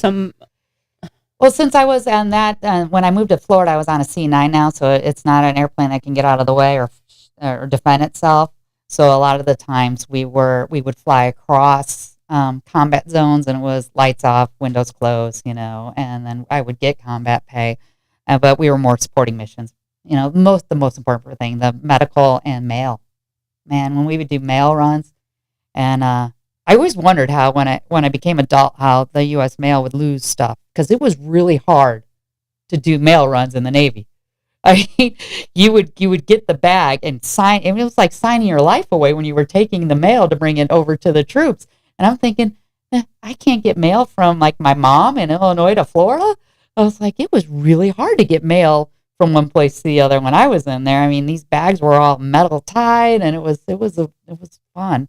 Well, since I was on that, when I moved to Florida, I was on a C-9 now, so it's not an airplane that can get out of the way or defend itself. So a lot of the times we would fly across combat zones, and it was lights off, windows closed, and then I would get combat pay, but we were more supporting missions. The most important thing, the medical and mail. Man, when we would do mail runs, and I always wondered how when I became adult, how the U.S. mail would lose stuff, because it was really hard to do mail runs in the Navy. I mean, you would get the bag and sign. It was like signing your life away when you were taking the mail to bring it over to the troops. And I'm thinking, I can't get mail from like my mom in Illinois to Florida. I was like, it was really hard to get mail from one place to the other when I was in there. I mean, these bags were all metal tied, and it was fun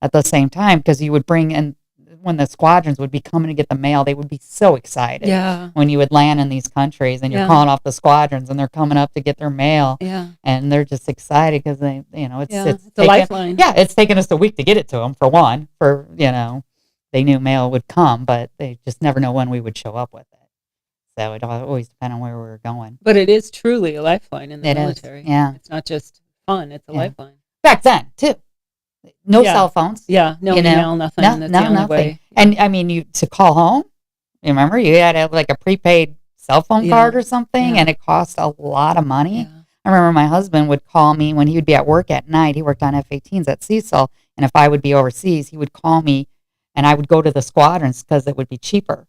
at the same time, because you would bring in, when the squadrons would be coming to get the mail, they would be so excited. Yeah. When you would land in these countries and you're calling off the squadrons and they're coming up to get their mail. Yeah. And they're just excited because it's a lifeline. Yeah, it's taken us a week to get it to them, for one. They knew mail would come, but they just never know when we would show up with it. So it always depends on where we were going. But it is truly a lifeline in the military. Yeah. It's not just fun, it's a lifeline. Back then, too. No cell phones. Yeah, no email, nothing. That's the only way. And I mean, to call home, you remember, you had to have like a prepaid cell phone card or something, and it cost a lot of money. Yeah. I remember my husband would call me when he would be at work at night. He worked on F-18s at Cecil, and if I would be overseas, he would call me, and I would go to the squadrons because it would be cheaper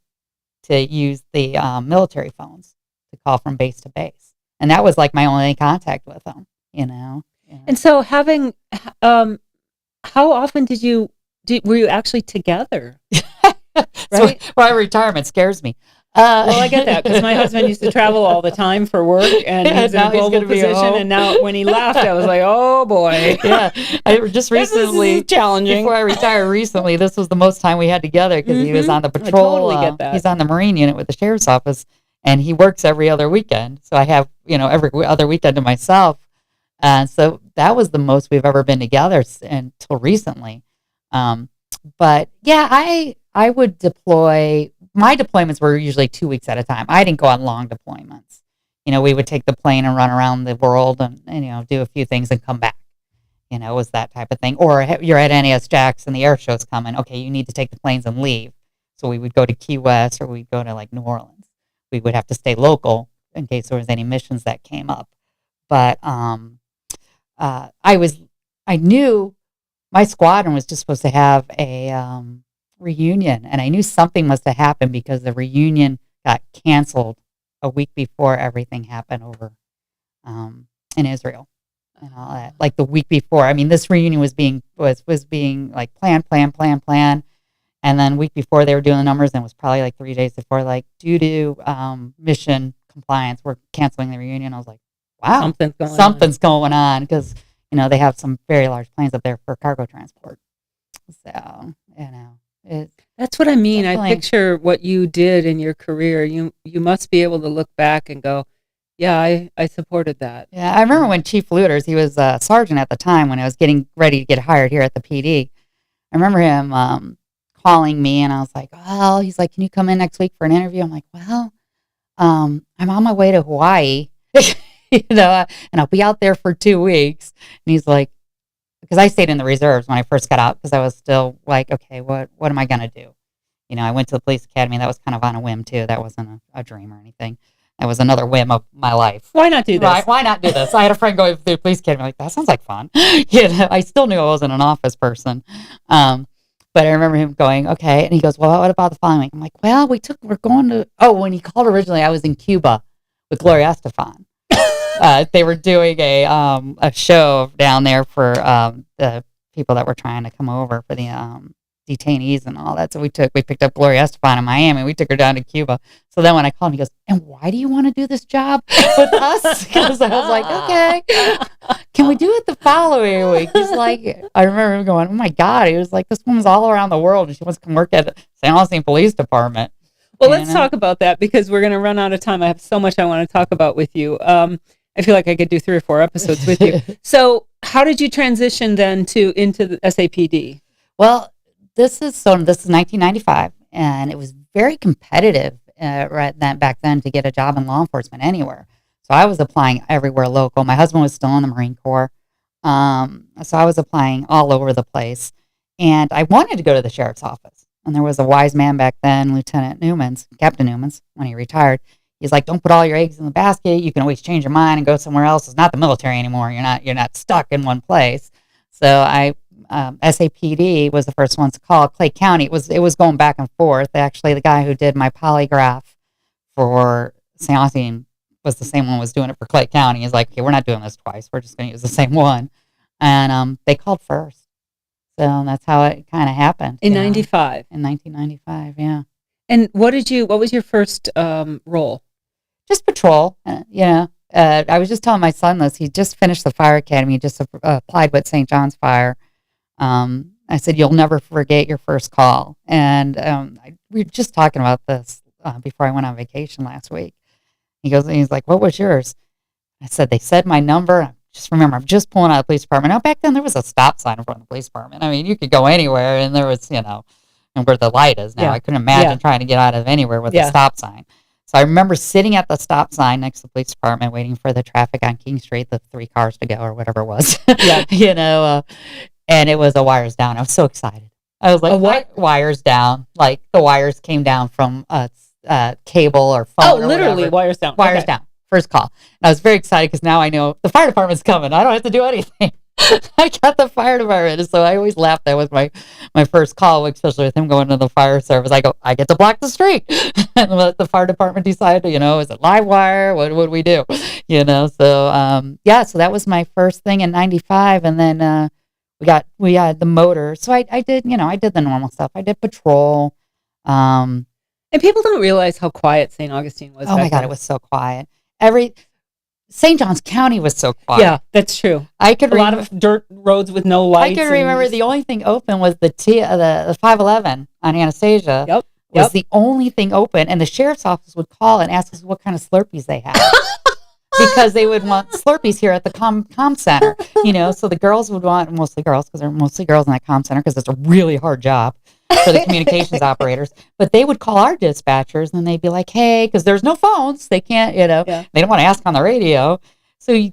to use the military phones to call from base to base. And that was like my only contact with them, Yeah. And so how often were you actually together? Right? So my retirement scares me. Well, I get that, because my husband used to travel all the time for work, and he was in a global position. And now, when he left, I was like, "Oh boy!" Yeah, I just recently, this is challenging. Before I retired recently, this was the most time we had together, because he was on the patrol. I totally get that. He's on the Marine unit with the sheriff's office, and he works every other weekend. So I have every other weekend to myself. And so that was the most we've ever been together until recently. But yeah, I would deploy. My deployments were usually 2 weeks at a time. I didn't go on long deployments. We would take the plane and run around the world and do a few things and come back. It was that type of thing. Or you're at NAS Jax and the air show's coming. Okay, you need to take the planes and leave. So we would go to Key West, or we'd go to like New Orleans. We would have to stay local in case there was any missions that came up. But I knew my squadron was just supposed to have a reunion, and I knew something must have happened, because the reunion got canceled a week before everything happened over in Israel and all that. Like the week before. I mean, this reunion was being like planned, and then week before they were doing the numbers, and it was probably like 3 days before, like, due to mission compliance, we're canceling the reunion. I was like, wow, something's going on, because they have some very large planes up there for cargo transport. So That's what I mean. I Definitely. picture what you did in your career. You must be able to look back and go, yeah, I supported that. Yeah, I remember when Chief Looters, he was a sergeant at the time when I was getting ready to get hired here at the PD. I remember him calling me, and I was like, well, he's like, can you come in next week for an interview? I'm like, well, I'm on my way to Hawaii, and I'll be out there for 2 weeks. And he's like, because I stayed in the reserves when I first got out because I was still like, okay, what am I going to do? I went to the police academy. That was kind of on a whim too. That wasn't a dream or anything. That was another whim of my life. Why not do this? Right? Why not do this? I had a friend going through the police academy. Like, that sounds like fun. I still knew I wasn't an office person. But I remember him going, okay. And he goes, well, what about the following week? I'm like, well, we're going to, when he called originally, I was in Cuba with Gloria Estefan. They were doing a show down there for the people that were trying to come over for the detainees and all that. So we picked up Gloria Estefan in Miami. We took her down to Cuba. So then when I called him, he goes, and why do you want to do this job with us? Because I was like, okay, can we do it the following week? He's like, I remember him going, oh my God. He was like, this woman's all around the world and she wants to come work at the St. Augustine Police Department. Well, let's talk about that because we're going to run out of time. I have so much I want to talk about with you. I feel like I could do 3 or 4 episodes with you. So how did you transition then into the SAPD? Well, this is 1995, and it was very competitive back then to get a job in law enforcement anywhere. So I was applying everywhere local. My husband was still in the Marine Corps, so I was applying all over the place. And I wanted to go to the sheriff's office. And there was a wise man back then, Captain Newmans, when he retired. He's like, don't put all your eggs in the basket. You can always change your mind and go somewhere else. It's not the military anymore. You're not stuck in one place. So SAPD was the first ones to call. Clay County, it was going back and forth. Actually, the guy who did my polygraph for St. Augustine was the same one who was doing it for Clay County. He's like, okay, we're not doing this twice. We're just going to use the same one. And they called first. So that's how it kind of happened. In 95? In 1995, yeah. And what was your first role? Just patrol, I was just telling my son this. He just finished the fire academy. He just applied with St. John's Fire. I said, you'll never forget your first call. And we were just talking about this before I went on vacation last week. He's like, what was yours? I said, they said my number. I just remember, I'm just pulling out of the police department. Now, back then, there was a stop sign in front of the police department. I mean, you could go anywhere, and there was, and where the light is now. Yeah. I couldn't imagine trying to get out of anywhere with a stop sign. So I remember sitting at the stop sign next to the police department waiting for the traffic on King Street, the 3 cars to go or whatever it was. Yeah. And it was a wires down. I was so excited. I was like, what? Wires down. Like the wires came down from cable or phone. Oh, literally wires down. Wires down. First call. And I was very excited because now I know the fire department's coming. I don't have to do anything. I got the fire department. And so I always laughed. That was my first call, especially with him going to the fire service. I go, I get to block the street. And let the fire department decide, is it live wire? What would we do? So, so that was my first thing in 95. And then we had the motor. So I did, I did the normal stuff. I did patrol. And people don't realize how quiet St. Augustine was. Oh my God, it was so quiet. St. John's County was so quiet. Yeah, that's true. A lot of dirt roads with no lights. I can remember the only thing open was the 511 on Anastasia. Yep. Was the only thing open, and the sheriff's office would call and ask us what kind of Slurpees they had. Because they would want Slurpees here at the comm center, so the girls would want, mostly girls, because there are mostly girls in that comm center, because it's a really hard job for the communications operators. But they would call our dispatchers, and they'd be like, hey, because there's no phones, they can't, they don't want to ask on the radio. So the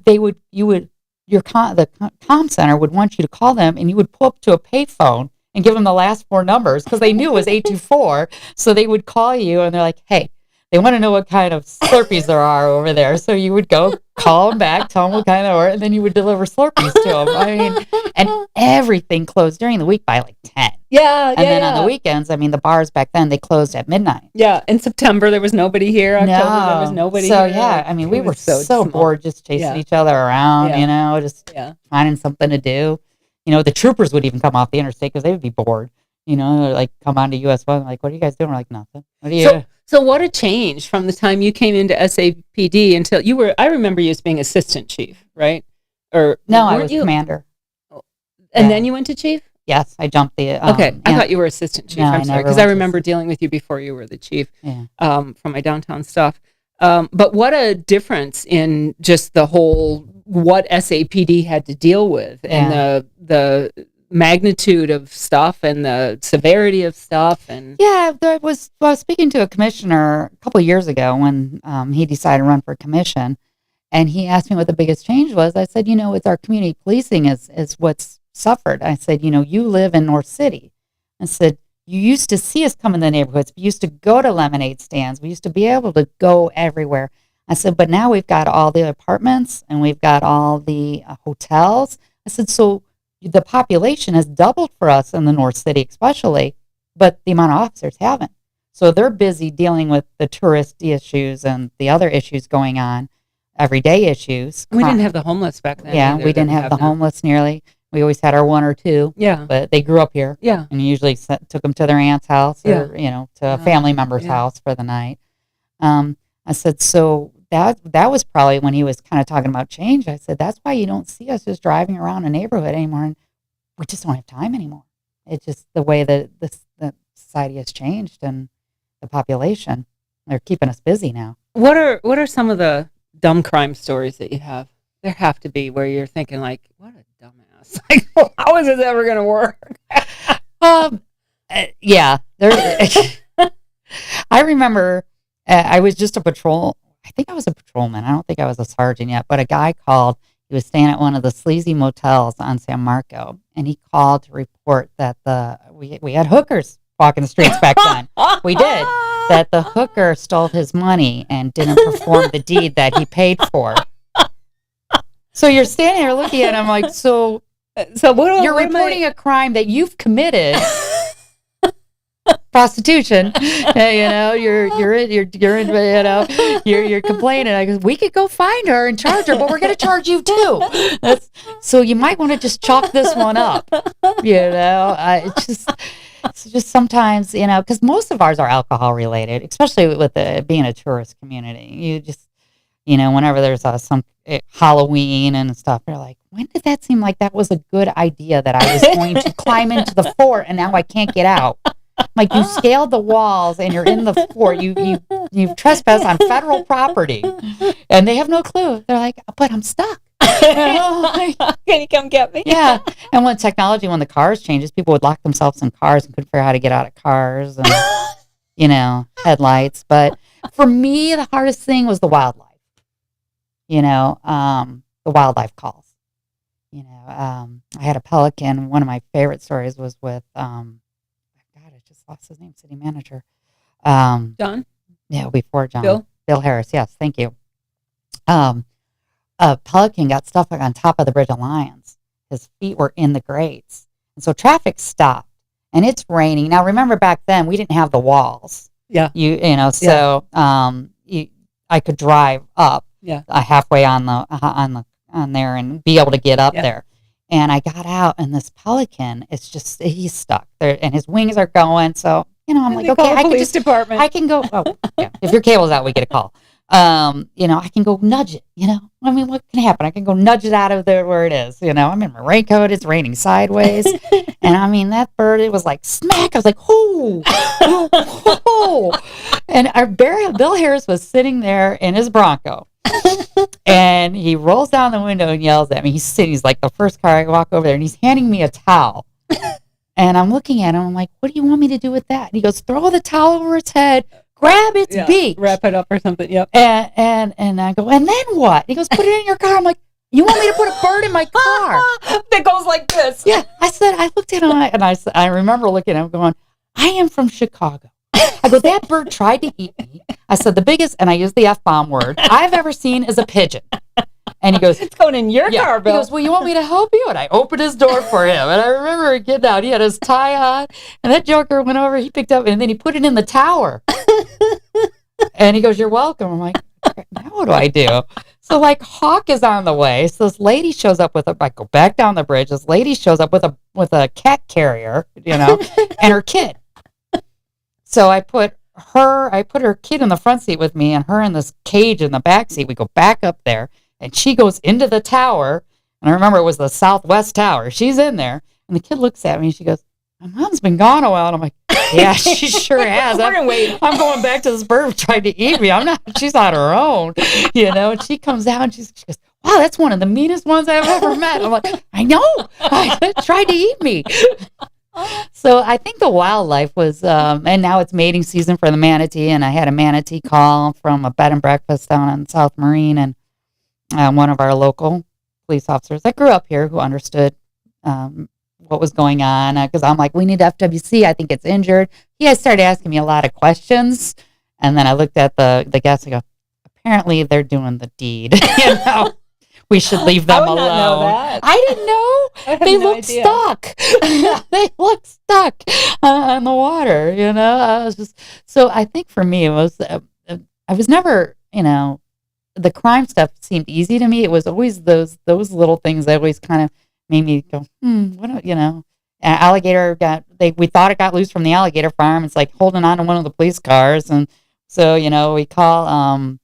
comm center would want you to call them, and you would pull up to a payphone and give them the last 4 numbers, because they knew it was 824. So they would call you, and they're like, hey, they want to know what kind of Slurpees there are over there. So you would go call them back, tell them what kind they were, and then you would deliver Slurpees to them. I mean, and everything closed during the week by like 10. Yeah, and then on the weekends, the bars back then, they closed at midnight. Yeah, in September, there was nobody here. October, there was nobody here. So, yeah, we were so bored just chasing each other around, just finding something to do. The troopers would even come off the interstate because they would be bored. Like come on to US 1, like, what are you guys doing? We're like, nothing. What are you? So what a change from the time you came into SAPD until you were, I remember you as being assistant chief, right? Or no, I was commander. And then you went to chief? Yes, I jumped the. Okay, I thought you were assistant chief. No, I'm I sorry, never because I went to remember dealing with you before you were the chief Yeah. from my downtown stuff. But what a difference in just the whole what SAPD had to deal with, and the magnitude of stuff and the severity of stuff. And Yeah, I was speaking to a commissioner a couple of years ago when he decided to run for commission, and he asked me what the biggest change was. I said, it's our community policing is what's suffered. I said, you live in North City. I said, you used to see us come in the neighborhoods. We used to go to lemonade stands. We used to be able to go everywhere. I said, but now we've got all the apartments and we've got all the hotels. I said, so the population has doubled for us in the North City especially, but the amount of officers haven't. So they're busy dealing with the tourist issues and the other issues going on, everyday issues. we didn't have the homeless back then. Yeah, either we that didn't have the now. homeless nearly. We always had our one or two. Yeah. But they grew up here. Yeah. And usually took them to their aunt's house or, to a family member's house for the night. I said, so that was probably when he was kind of talking about change. I said, that's why you don't see us just driving around a neighborhood anymore. And we just don't have time anymore. It's just the way that the society has changed and the population. They're keeping us busy now. What are some of the dumb crime stories that you have? There have to be where you're thinking like, what a dumbass. Like, how is this ever going to work? Yeah. I remember I was just a patrol. I think I was a patrolman. I don't think I was a sergeant yet, but a guy called. He was staying at one of the sleazy motels on San Marco, and he called to report that we had hookers walking the streets back then. We did. That the hooker stole his money and didn't perform the deed that he paid for. So you're standing there looking at him like, so you're reporting a crime that you've committed. Prostitution, you're complaining. I go, we could go find her and charge her, but we're going to charge you too. So you might want to just chalk this one up. It's just sometimes, because most of ours are alcohol related, especially with being a tourist community. You just, whenever there's some Halloween and stuff, you're like, when did that seem like that was a good idea that I was going to climb into the fort and now I can't get out? Like, you scaled the walls and you're in the fort. You've trespassed on federal property, and they have no clue. They're like, but I'm stuck. Can you come get me? Yeah. And when the cars changes, people would lock themselves in cars and couldn't figure out how to get out of cars and, headlights. But for me, the hardest thing was the wildlife. The wildlife calls. I had a pelican. One of my favorite stories was with, lost his name, city manager. John? Yeah, before John. Bill Harris, yes, thank you. A pelican got stuck on top of the Bridge of Lions. His feet were in the grates. And so traffic stopped. And it's raining. Now, remember back then, we didn't have the walls. Yeah. I could drive up halfway on there and be able to get up there. And I got out, and this pelican, he's stuck there, and his wings are going. So, I'm like, okay, I can go. Oh, yeah. If your cable's out, we get a call. I can go nudge it. What can happen? I can go nudge it out of there where it is. I'm in my raincoat. It's raining sideways, and that bird, it was like smack. I was like, oh, and Bill Harris was sitting there in his Bronco. And he rolls down the window and yells at me. He's like the first car I walk over there, and he's handing me a towel. And I'm looking at him. I'm like, what do you want me to do with that? And he goes, throw the towel over its head, grab its beak, wrap it up or something. Yep. And I go, and then what? He goes, put it in your car. I'm like, you want me to put a bird in my car that goes like this? Yeah. I looked at him, and I remember looking at him going, I am from Chicago. I go, that bird tried to eat me. I said, the biggest, and I used the F-bomb word, I've ever seen is a pigeon. And he goes, it's going in your car, Bill. He goes, well, you want me to help you? And I opened his door for him. And I remember getting out. He had his tie on. And that joker went over, he picked up, and then he put it in the tower. And he goes, you're welcome. I'm like, now what do I do? So, Hawk is on the way. So this lady shows up I go back down the bridge. This lady shows up with a cat carrier, and her kid. So I put her kid in the front seat with me and her in this cage in the back seat. We go back up there, and she goes into the tower. And I remember it was the Southwest Tower. She's in there. And the kid looks at me and she goes, my mom's been gone a while. And I'm like, yeah, she sure has. We're gonna wait. I'm going back to this bird trying to eat me. She's on her own, And she comes out and she goes, wow, that's one of the meanest ones I've ever met. I'm like, I know. I tried to eat me. So I think the wildlife was, and now it's mating season for the manatee. And I had a manatee call from a bed and breakfast down on South Marine. And one of our local police officers that grew up here who understood what was going on, because I'm like, we need FWC. I think it's injured. He guys started asking me a lot of questions, and then I looked at the guests and go, apparently they're doing the deed. We should leave them alone. Not know that. I didn't know. They looked stuck. They looked stuck on the water. I was just so. I think for me, it was I was never the crime stuff seemed easy to me. It was always those little things that always kind of made me go, what, an alligator we thought it got loose from the alligator farm. It's like holding on to one of the police cars. And so, we call,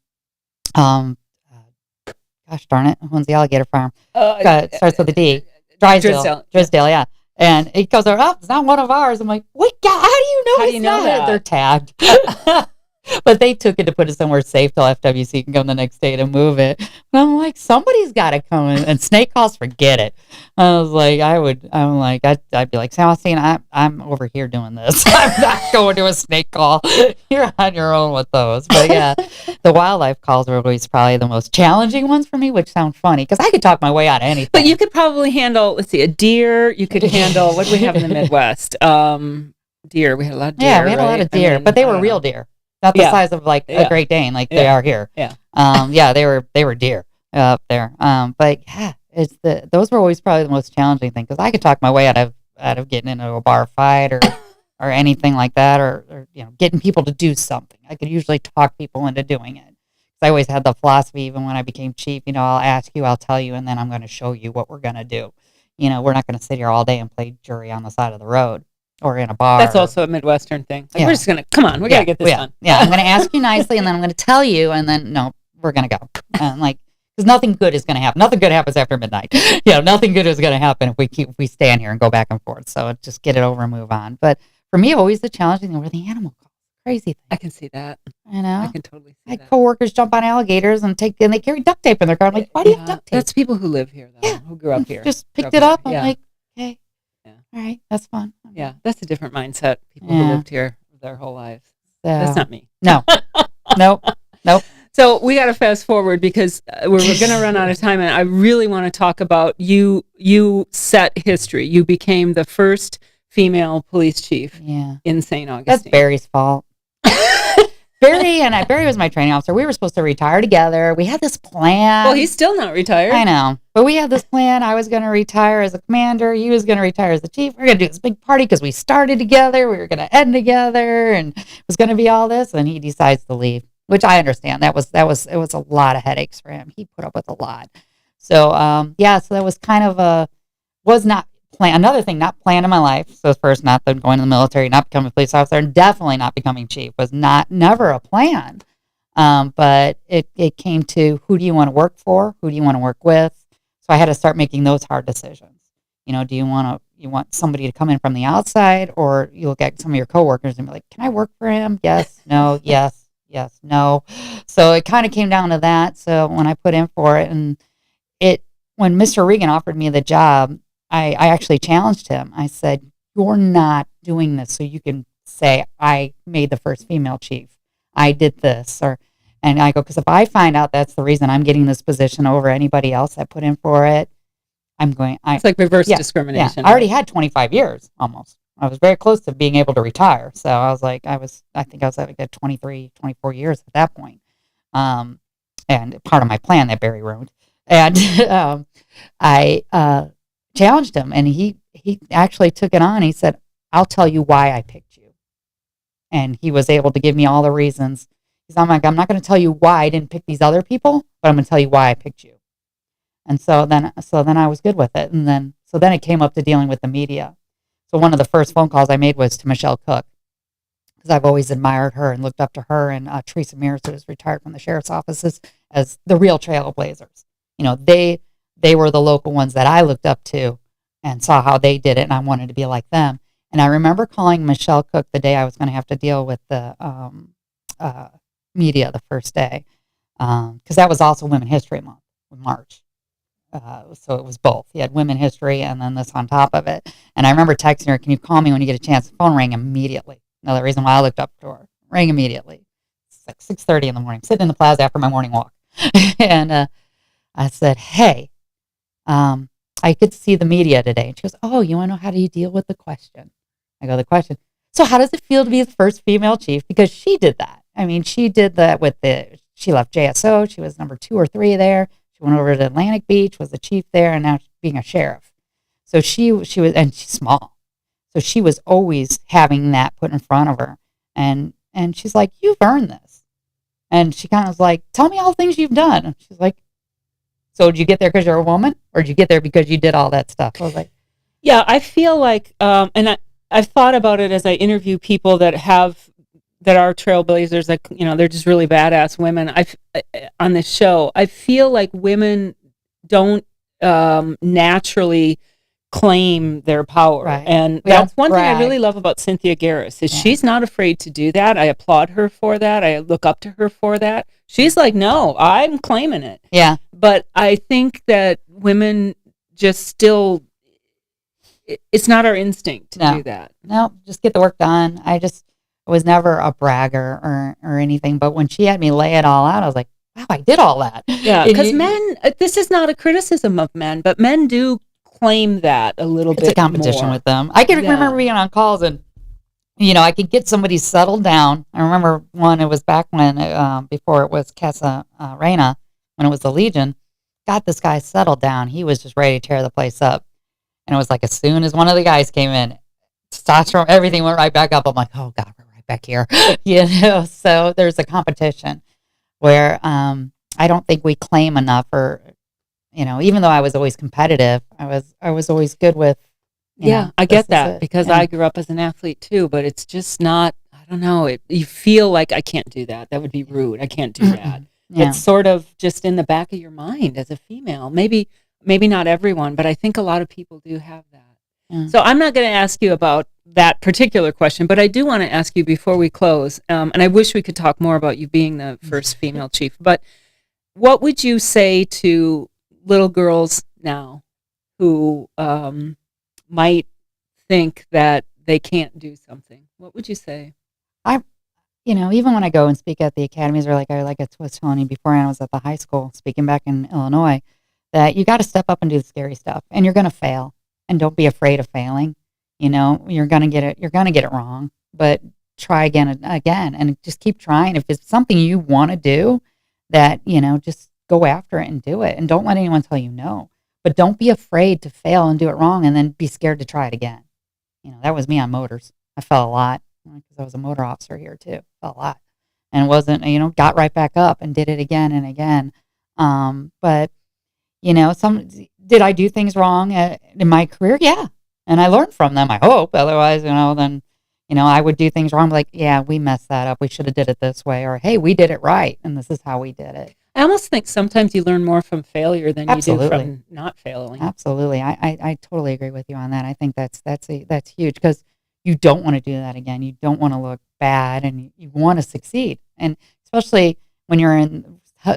gosh darn it, who owns the alligator farm? Starts with a D. Drysdale, yeah. And it goes, oh, it's not one of ours. I'm like, wait, God, how do you know it's not? That? They're tagged. But they took it to put it somewhere safe till FWC can come the next day to move it. And I'm like, somebody's got to come in. And snake calls, forget it. I was like, I'd be like, Celestine, I'm over here doing this. I'm not going to a snake call. You're on your own with those. But yeah, the wildlife calls were always probably the most challenging ones for me, which sound funny because I could talk my way out of anything. But you could probably handle, let's see, a deer. You could handle, what do we have in the Midwest? Deer. We had a lot of deer. Yeah, we had a lot of deer, but they were real deer. Not the size of like a Great Dane, like they are here. Yeah. They were deer up there. But yeah, those were always probably the most challenging thing because I could talk my way out of getting into a bar fight or anything like that, or getting people to do something. I could usually talk people into doing it. I always had the philosophy, even when I became chief, I'll ask you, I'll tell you, and then I'm going to show you what we're going to do. We're not going to sit here all day and play jury on the side of the road. Or in a bar. That's also a Midwestern thing. Like, we're just going to, come on, we got to get this done. Yeah, I'm going to ask you nicely, and then I'm going to tell you, and then, no, we're going to go. And because nothing good is going to happen. Nothing good happens after midnight. Nothing good is going to happen if we stand here and go back and forth. So just get it over and move on. But for me, always the challenging thing were the animal calls. Crazy thing. I can see that. I can totally see that. Coworkers jump on alligators and they carry duct tape in their car. I'm like, why do you have duct tape? That's people who live here, though, who grew up here. Just picked it up. I'm like, okay. All right, that's fun. Yeah, that's a different mindset. People who lived here their whole lives. So, that's not me. No. Nope. So we got to fast forward because we're going to run out of time, and I really want to talk about you. You set history. You became the first female police chief in St. Augustine. That's Barry's fault. Barry was my training officer. We were supposed to retire together. We had this plan. Well, he's still not retired. I know. But we had this plan. I was going to retire as a commander. He was going to retire as the chief. We were going to do this big party because we started together. We were going to end together. And it was going to be all this. And he decides to leave, which I understand. It was a lot of headaches for him. He put up with a lot. So, so that was kind of was not plan. Another thing not planned in my life. So first, not going to the military, not becoming a police officer, and definitely not becoming chief was never a plan. But it came to, who do you want to work for? Who do you want to work with? So I had to start making those hard decisions. Do you want somebody to come in from the outside, or you look at some of your coworkers and be like, can I work for him? Yes, no, yes, no. So it kind of came down to that. So when I put in for it, and when Mr. Regan offered me the job, I actually challenged him. I said, you're not doing this so you can say I made the first female chief. I did this. And I go, because if I find out that's the reason I'm getting this position over anybody else that put in for it, it's like reverse discrimination. Yeah. I already had 25 years almost. I was very close to being able to retire. So I was like, I think I was at 23, 24 years at that point. And part of my plan that Barry wrote. And I challenged him, and he actually took it on. He said, I'll tell you why I picked you. And he was able to give me all the reasons. He's I'm not going to tell you why I didn't pick these other people, but I'm going to tell you why I picked you. And so then I was good with it. And then it came up to dealing with the media. So one of the first phone calls I made was to Michaux Cook, because I've always admired her and looked up to her and Teresa Mears, who was retired from the sheriff's offices, as the real trailblazers. They were the local ones that I looked up to, and saw how they did it, and I wanted to be like them. And I remember calling Michelle Cook the day I was going to have to deal with the media the first day, because that was also Women History Month, March. So it was both. You had Women History and then this on top of it. And I remember texting her, "Can you call me when you get a chance?" The phone rang immediately. Another reason why I looked up to her. Rang immediately. It's like 6:30 in the morning. I'm sitting in the plaza after my morning walk. And I said, "Hey, I could see the media today." And she goes, "Oh, you want to know how do you deal with the question?" I go, "The question. So how does it feel to be the first female chief?" Because she did that. I mean, she did that she left JSO. She was number 2 or 3 there. She went over to Atlantic Beach, was the chief there, and now she's being a sheriff. So she was, and she's small. So she was always having that put in front of her. And she's like, "You've earned this." And she kind of was like, "Tell me all the things you've done." And she's like, "So did you get there because you're a woman? Or did you get there because you did all that stuff?" I was like, Yeah, I feel like, I've thought about it as I interview people that are trailblazers, like, they're just really badass women. On this show, I feel like women don't naturally claim their power. Right. And We that's don't one thing I really brag. love about Cynthia Garris is Yeah. she's not afraid to do that. I applaud her for that. I look up to her for that. She's like, "No, I'm claiming it." Yeah. But I think that women just still, it's not our instinct to do that. No, just get the work done. I was never a bragger or anything. But when she had me lay it all out, I was like, "Wow, I did all that." Yeah, And because men, this is not a criticism of men, but men do claim that a little it's bit a competition more. with them. I can Yeah. remember being on calls and, I could get somebody settled down. I remember one, it was back when, before it was Casa Reina, when it was the Legion, got this guy settled down. He was just ready to tear the place up. And it was like as soon as one of the guys came in, testosterone, everything went right back up. I'm like, "Oh God, we're right back here." So there's a competition where I don't think we claim enough, or even though I was always competitive, I was always good with. Yeah, I get that it. because Yeah. I grew up as an athlete too, but it's just not, I don't know, you feel like I can't do that. That would be rude. I can't do that. Yeah. It's sort of just in the back of your mind as a female. Maybe not everyone, but I think a lot of people do have that. Yeah. So I'm not going to ask you about that particular question, but I do want to ask you before we close, and I wish we could talk more about you being the first female chief, but what would you say to little girls now who might think that they can't do something? What would you say? Even when I go and speak at the academies, or like I was telling you before, I was at the high school speaking back in Illinois, that you got to step up and do the scary stuff, and you're going to fail, and don't be afraid of failing. You're going to get it. You're going to get it wrong, but try again and again, and just keep trying. If it's something you want to do, that just go after it and do it, and don't let anyone tell you no. But don't be afraid to fail and do it wrong, and then be scared to try it again. That was me on motors. I fell a lot because I was a motor officer here too. Fell a lot, and wasn't got right back up and did it again and again. But did I do things wrong in my career? Yeah, and I learned from them. I hope. Otherwise, then I would do things wrong. Like, yeah, we messed that up. We should have did it this way, or hey, we did it right, and this is how we did it. I almost think sometimes you learn more from failure than Absolutely. you do from not failing. Absolutely. I totally agree with you on that. I think that's huge, because you don't want to do that again. You don't want to look bad, and you want to succeed. And especially when you're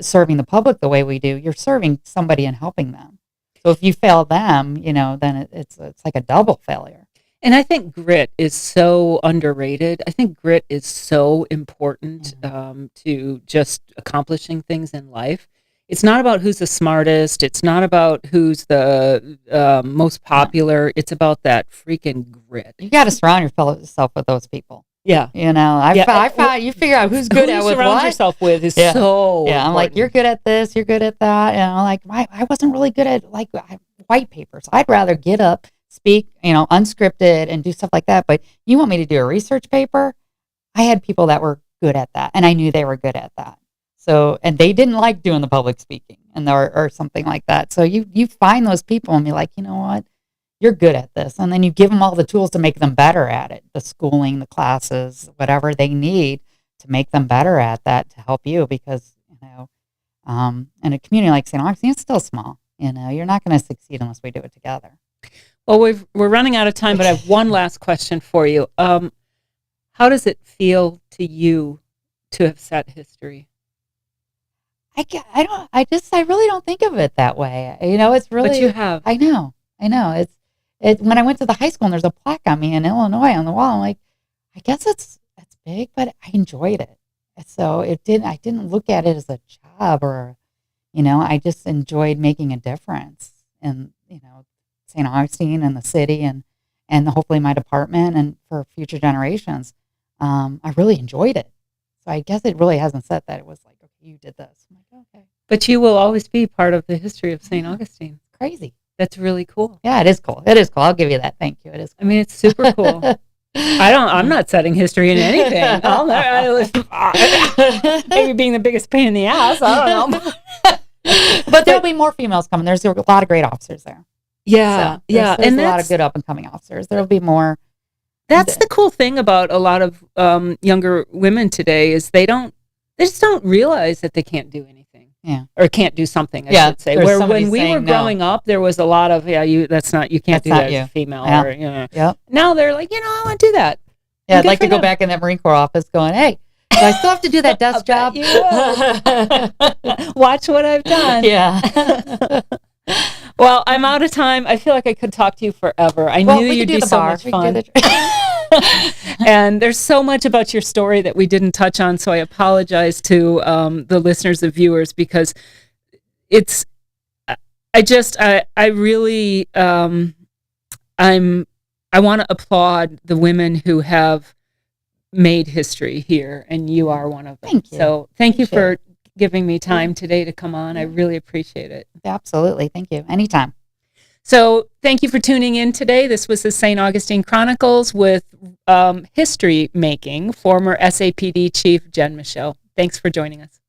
serving the public the way we do, you're serving somebody and helping them. So if you fail them, then it's like a double failure. And I think grit is so underrated. I think grit is so important to just accomplishing things in life. It's not about who's the smartest. It's not about who's the most popular. It's about that freaking grit. You got to surround yourself with those people. Yeah. I find you figure out who's good at who you surround yourself with is so important. I'm like, you're good at this, you're good at that. Like, I wasn't really good at white papers. I'd rather get up, speak, unscripted, and do stuff like that. But you want me to do a research paper? I had people that were good at that, and I knew they were good at that. So, and they didn't like doing the public speaking or something like that. So you find those people and be like, you know what? You're good at this. And then you give them all the tools to make them better at it. The schooling, the classes, whatever they need to make them better at that, to help you, because, in a community like St. Augustine, it's still small. You're not going to succeed unless we do it together. Well, we're running out of time, but I have one last question for you. How does it feel to you to have set history? I really don't think of it that way. It's really, But you have. I know. When I went to the high school and there's a plaque on me in Illinois on the wall, I'm like, I guess it's big, but I enjoyed it. So I didn't look at it as a job or, I just enjoyed making a difference in, St. Augustine and the city and hopefully my department and for future generations. I really enjoyed it. So I guess it really hasn't said that it was like, okay, you did this. I'm like, okay. But you will always be part of the history of St. Augustine. Crazy. That's really cool. Yeah, it is cool. It is cool. I'll give you that. Thank you. It is cool. I mean, it's super cool. I'm not setting history in anything. Maybe being the biggest pain in the ass. I don't know. But there'll be more females coming. There's a lot of great officers there. Yeah. So there's a lot of good up and coming officers. There'll be more. That's the cool thing about a lot of younger women today is they just don't realize that they can't do anything. Yeah. Or can't do something, I should say. Where when we were growing up, there was a lot of, you can't do that as a female. Yeah. Or, Yep. Now they're like, I want to do that. Yeah, I'd like to go back in that Marine Corps office going, hey, do I still have to do that desk job? You will. Watch what I've done. Yeah. Well, I'm out of time. I feel like I could talk to you forever. I knew you'd be so much fun. And there's so much about your story that we didn't touch on, so I apologize to the listeners and viewers because it's. I really I want to applaud the women who have made history here, and you are one of them. Thank you. So thank you for giving me time today to come on. I really appreciate it. Absolutely. Thank you. Anytime. So thank you for tuning in today. This was the St. Augustine Chronicles with history making former SAPD Chief Jen Michaux. Thanks for joining us.